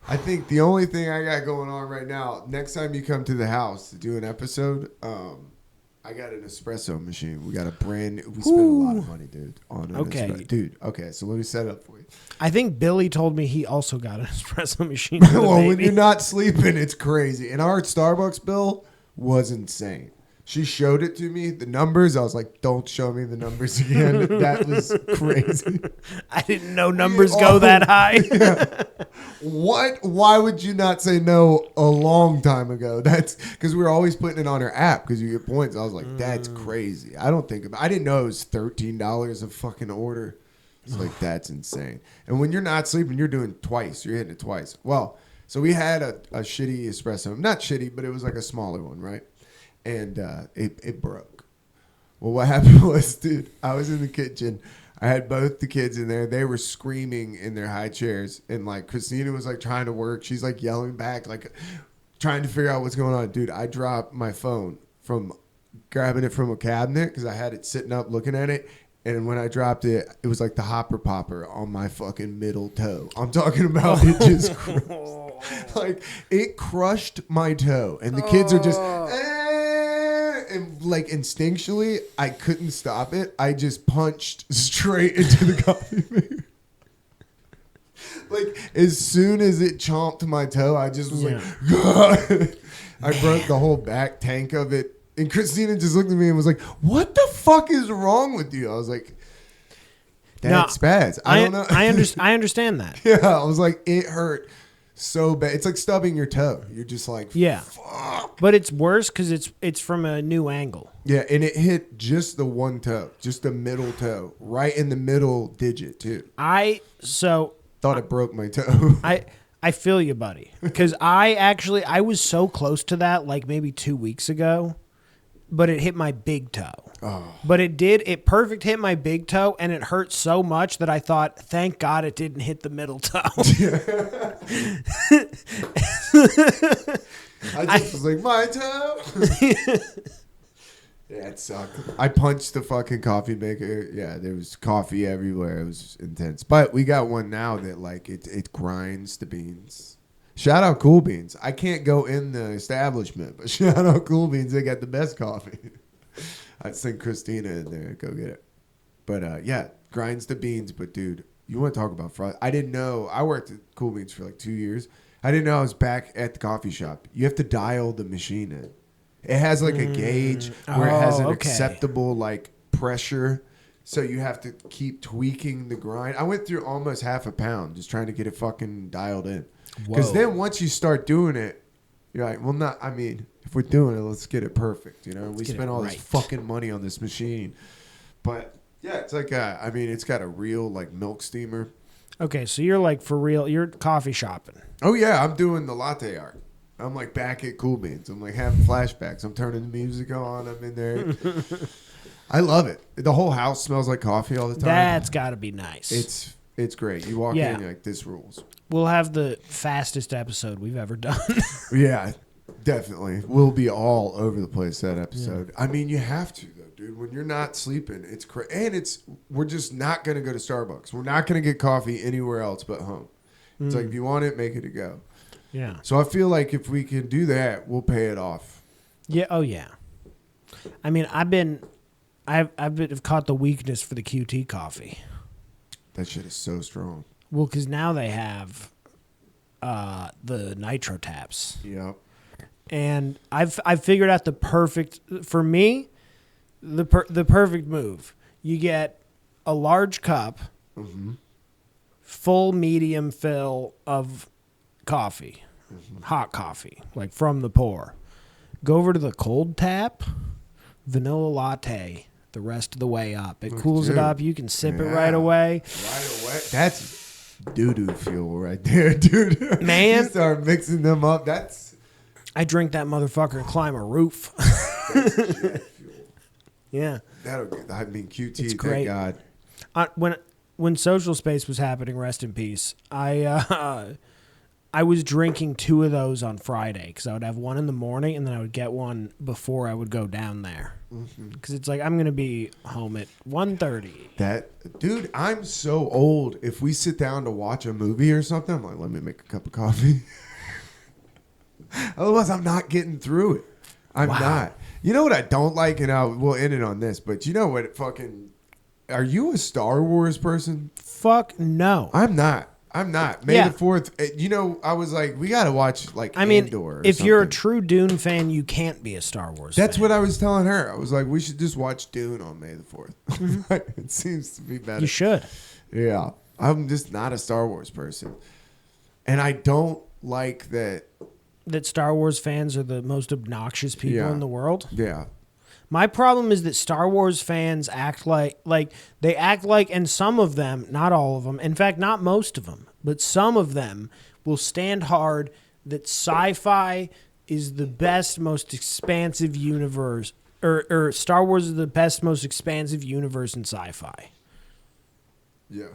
I think the only thing I got going on right now, next time you come to the house to do an episode, I got an espresso machine. We got we spent a lot of money, dude, on an espresso. Dude, okay, so let me set it up for you. I think Billy told me he also got an espresso machine. Well, when you're not sleeping, it's crazy. And our Starbucks bill was insane. She showed it to me, the numbers. I was like, don't show me the numbers again. That was crazy. I didn't know numbers go that high. Yeah. What? Why would you not say no a long time ago? That's because we were always putting it on her app because you get points. I was like, that's crazy. I didn't know it was $13 a fucking order. It's like, that's insane. And when you're not sleeping, you're doing twice. You're hitting it twice. Well, so we had a shitty espresso. Not shitty, but it was like a smaller one, right? And it broke. Well, what happened was, dude, I was in the kitchen. I had both the kids in there. They were screaming in their high chairs. And, like, Christina was, like, trying to work. She's, like, yelling back, like, trying to figure out what's going on. Dude, I dropped my phone from grabbing it from a cabinet because I had it sitting up looking at it. And when I dropped it, it was like the hopper popper on my fucking middle toe. I'm talking about it just crushed. Like, it crushed my toe. And the kids are just... And like instinctually, I couldn't stop it. I just punched straight into the coffee maker. Like as soon as it chomped my toe, I just was like, God. I broke the whole back tank of it And Christina just looked at me and was like, "What the fuck is wrong with you?" I was like, "That's bad. I don't know." I understand that. Yeah, I was like, it hurt so bad. It's like stubbing your toe. You're just like, Yeah. fuck. But it's worse because it's from a new angle. Yeah, and it hit just the one toe, just the middle toe, right in the middle digit too. Thought it broke my toe. I feel you, buddy. Because I was so close to that like maybe 2 weeks ago, but it hit my big toe. Oh. But it perfect hit my big toe, and it hurt so much that I thought, thank God it didn't hit the middle toe. I just was like, my toe. Yeah, it sucked. I punched the fucking coffee maker. Yeah, there was coffee everywhere. It was intense. But we got one now that like it grinds the beans. Shout out Cool Beans. I can't go in the establishment, but shout out Cool Beans. They got the best coffee. I'd send Christina in there and go get it. But yeah, grinds the beans. But dude, you want to talk about fraud? I didn't know. I worked at Cool Beans for like 2 years. I didn't know I was back at the coffee shop. You have to dial the machine in. It has like a gauge where it has an acceptable like pressure. So you have to keep tweaking the grind. I went through almost half a pound just trying to get it fucking dialed in. Because then once you start doing it, you're like, well, not. I mean, if we're doing it, let's get it perfect. You know, we spent all this fucking money on this machine. But yeah, it's like I mean, it's got a real like milk steamer. Okay, so you're like for real. You're coffee shopping. Oh yeah, I'm doing the latte art. I'm like back at Cool Beans. I'm like having flashbacks. I'm turning the music on. I'm in there. I love it. The whole house smells like coffee all the time. That's got to be nice. It's great. You walk in, you're like, this rules. We'll have the fastest episode we've ever done. Yeah, definitely. We'll be all over the place that episode. Yeah. I mean, you have to though, dude. When you're not sleeping, it's crazy. And we're just not gonna go to Starbucks. We're not gonna get coffee anywhere else but home. It's like if you want it, make it a go. Yeah. So I feel like if we can do that, we'll pay it off. Yeah. Oh yeah. I mean, I've caught the weakness for the QT coffee. That shit is so strong. Well, because now they have the nitro taps. Yep. And I've figured out the perfect for me, the perfect move. You get a large cup, full medium fill of coffee, hot coffee, like from the pour. Go over to the cold tap, vanilla latte. The rest of the way up. It cools it up. You can sip it right away. Right away. That's doo-doo fuel right there, dude. Man. You start mixing them up. I drink that motherfucker and climb a roof. That's jet fuel. Yeah. I mean, QT, It's great. thank God. When Social Space was happening, rest in peace, I was drinking 2 of those on Friday because I would have one in the morning and then I would get one before I would go down there. Because it's like I'm going to be home at 1:30. Dude, I'm so old. If we sit down to watch a movie or something, I'm like, let me make a cup of coffee. Otherwise, I'm not getting through it. I'm not. You know what I don't like? And we'll end it on this. But you know what fucking... Are you a Star Wars person? Fuck no. I'm not. May the 4th. You know, I was like, we got to watch Andor or if something. you're a true Dune fan, you can't be a Star Wars That's fan. what I was telling her. I was like, we should just watch Dune on May the 4th. It seems to be better. You should. Yeah. I'm just not a Star Wars person. And I don't like that. That Star Wars fans are the most obnoxious people in the world. Yeah. My problem is that Star Wars fans act like they act like, and some of them, not all of them, in fact, not most of them, but some of them will stand hard that sci-fi is the best, most expansive universe, or Star Wars is the best, most expansive universe in sci-fi. Yeah.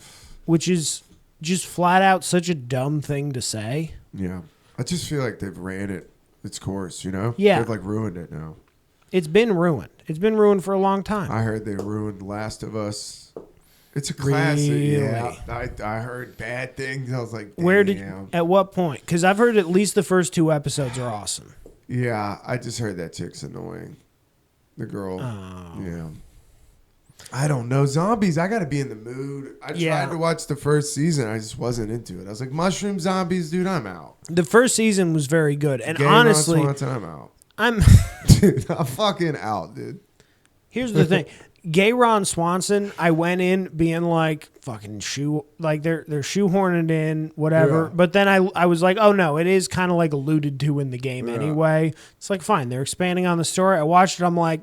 Which is just flat out such a dumb thing to say. Yeah. I just feel like they've ran its course, you know? Yeah. They've ruined it now. It's been ruined. It's been ruined for a long time. I heard they ruined Last of Us. It's a classic. Really? Yeah. I heard bad things. I was like, damn. At what point? Because I've heard at least the first 2 episodes are awesome. Yeah, I just heard that chick's annoying. The girl. Oh. Yeah. I don't know. Zombies, I got to be in the mood. I tried to watch the first season. I just wasn't into it. I was like, mushroom zombies, dude, I'm out. The first season was very good. And Game honestly, I'm out. Dude, I'm fucking out, dude. Here's the thing. Gay Ron Swanson, I went in being like fucking they're shoehorning in whatever. Yeah. But then I was like, oh no, it is kind of like alluded to in the game anyway. It's like fine, they're expanding on the story. I watched it. I'm like,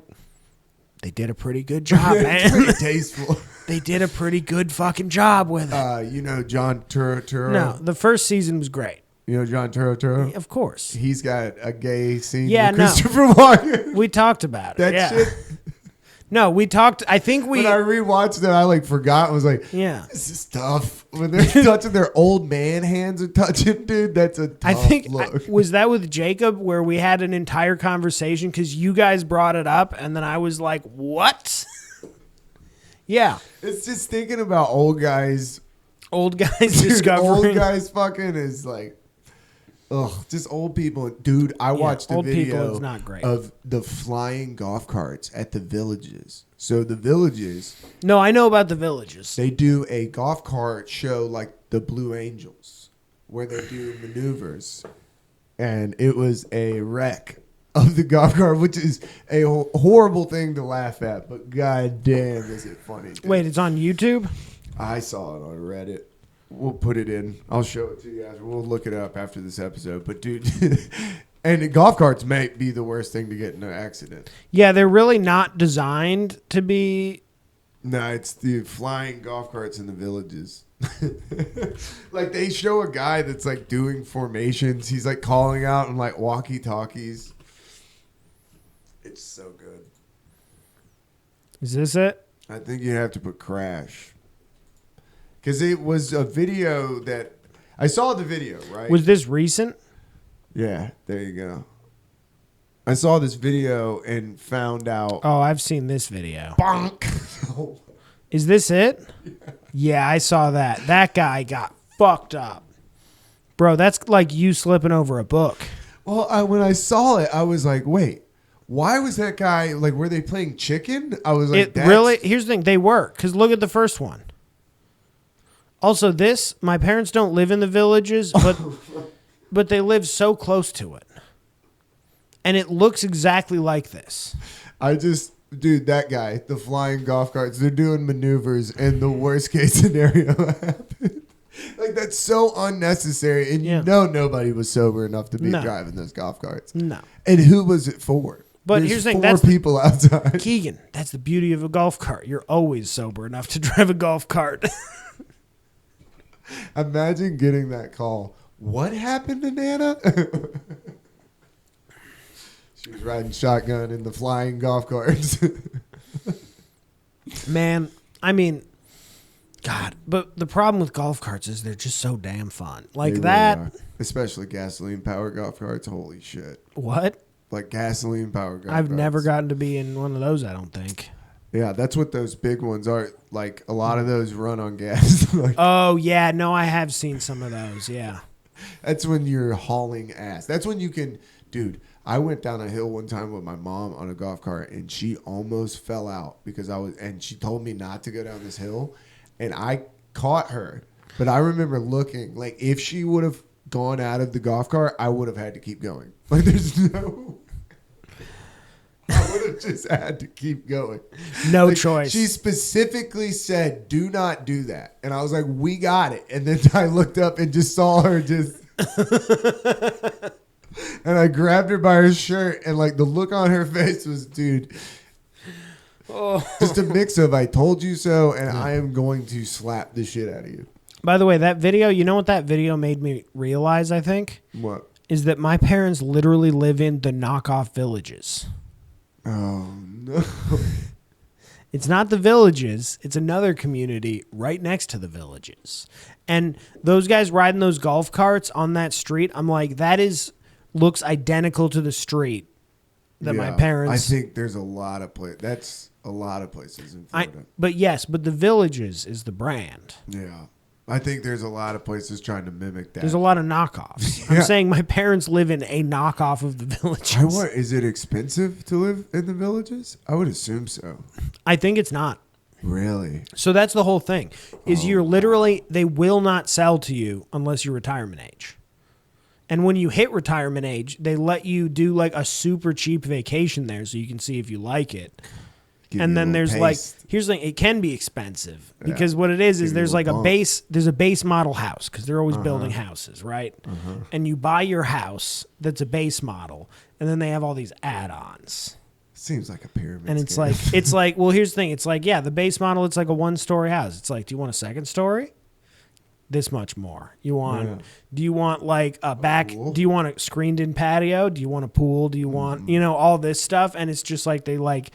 they did a pretty good job, man. Pretty tasteful. They did a pretty good fucking job with it. You know John Turturro? No, the first season was great. You know John Turturro? Of course. He's got a gay scene Yeah, with no. Christopher Walken. We talked about it. That yeah. shit. No, we talked. I think we. When I rewatched it, I like forgot. I was like, Yeah. this is tough. When they're touching their old man hands are touching, dude, that's a tough I think look. was that with Jacob where we had an entire conversation because you guys brought it up and then I was like, what? Yeah. It's just thinking about old guys. Old guys Dude, discovering. old guys fucking is like, ugh, just old people. Dude, I watched a old people video is not great. of the flying golf carts at the villages. So the villages, No, I know about the villages. they do a golf cart show like the Blue Angels, where they do maneuvers. And it was a wreck of the golf cart, which is a horrible thing to laugh at, but goddamn, is it funny. Dude. Wait, it's on YouTube? I saw it on Reddit. We'll put it in. I'll show it to you guys. We'll look it up after this episode. But dude, and the golf carts may be the worst thing to get in an accident. Yeah, they're really not designed to be. No, it's the flying golf carts in the villages. Like they show a guy that's like doing formations. He's like calling out in like walkie-talkies. It's so good. Is this it? I think you have to put crash. Because it was a video that I saw the video, right? Was this recent? Yeah, there you go. I saw this video and found out. Oh, I've seen this video. Bonk. Is this it? Yeah, I saw that. That guy got fucked up. Bro, that's like you slipping over a book. Well, when I saw it, I was like, wait, why was that guy, like, were they playing chicken? I was like, Really? Here's the thing. They were. Because look at the first one. Also, my parents don't live in the villages, but they live so close to it. And it looks exactly like this. Dude, that guy, the flying golf carts, they're doing maneuvers and the worst case scenario happened. Like, that's so unnecessary. And you know nobody was sober enough to be driving those golf carts. No. And who was it for? But here's the thing. That's 4 people outside. Keegan, that's the beauty of a golf cart. You're always sober enough to drive a golf cart. Imagine getting that call. What happened to Nana? She was riding shotgun in the flying golf carts. Man, I mean, God. But the problem with golf carts is they're just so damn fun. Like They that. really are. Especially gasoline-powered golf carts. Holy shit. What? Like gasoline-powered golf I've carts. never gotten to be in one of those, I don't think. Yeah, that's what those big ones are. Like, a lot of those run on gas. Like, Oh, yeah. No, I have seen some of those. Yeah. that's when you're hauling ass. That's when you can... Dude, I went down a hill one time with my mom on a golf cart, and she almost fell out because and she told me not to go down this hill, and I caught her. But I remember looking, like, if she would have gone out of the golf cart, I would have had to keep going. Like, there's no... I would have just had to keep going. No choice. She specifically said, do not do that. And I was like, we got it. And then I looked up and just saw her just... And I grabbed her by her shirt, and like the look on her face was, dude, just a mix of I told you so, and I am going to slap the shit out of you. By the way, that video, you know what that video made me realize, I think? What? Is that my parents literally live in the knockoff villages. Oh, no. It's not the villages. It's another community right next to the villages. And those guys riding those golf carts on that street, I'm like, looks identical to the street that my parents... I think there's a lot of places. That's a lot of places in Florida. But the villages is the brand. Yeah. I think there's a lot of places trying to mimic that. There's a lot of knockoffs. Yeah. I'm saying my parents live in a knockoff of the villages. Is it expensive to live in the villages? I would assume so. I think it's not. Really? So that's the whole thing. Is you're literally... They will not sell to you unless you're retirement age. And when you hit retirement age, they let you do like a super cheap vacation there so you can see if you like it. Give And you a then little there's like, taste. here's the thing, it can be expensive Yeah. because what it is Give you a there's like little a bump. there's a base model house because they're always building houses, right? And you buy your house that's a base model, and then they have all these add-ons. Seems like a pyramid. And it's scheme. like, well, here's the thing. It's like, yeah, the base model, it's like a 1-story house. It's like, do you want a second story? This much more. Do you want like a back? pool? Do you want a screened in patio? Do you want a pool? Do you want, all this stuff? And it's just like, they like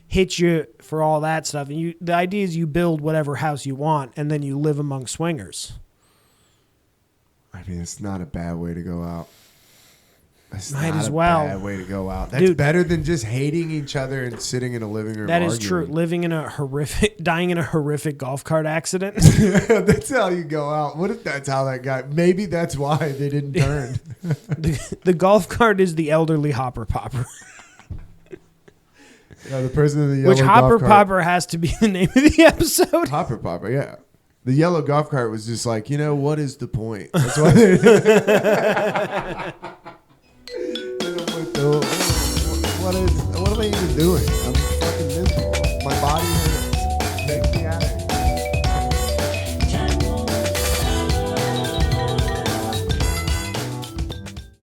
hit you for all that stuff. And the idea is you build whatever house you want and then you live among swingers. I mean, it's not a bad way to go out. It's Might not as a well. bad way to go out. That's Dude. better than just hating each other and sitting in a living room. That is true. arguing. Dying in a horrific golf cart accident. That's how you go out. What if that's how that guy? Maybe that's why they didn't turn. The golf cart is the elderly hopper popper. Yeah, the person in the yellow Which hopper golf cart. popper has to be the name of the episode. Hopper popper, yeah. The yellow golf cart was just like, what is the point? That's why they what am I even doing?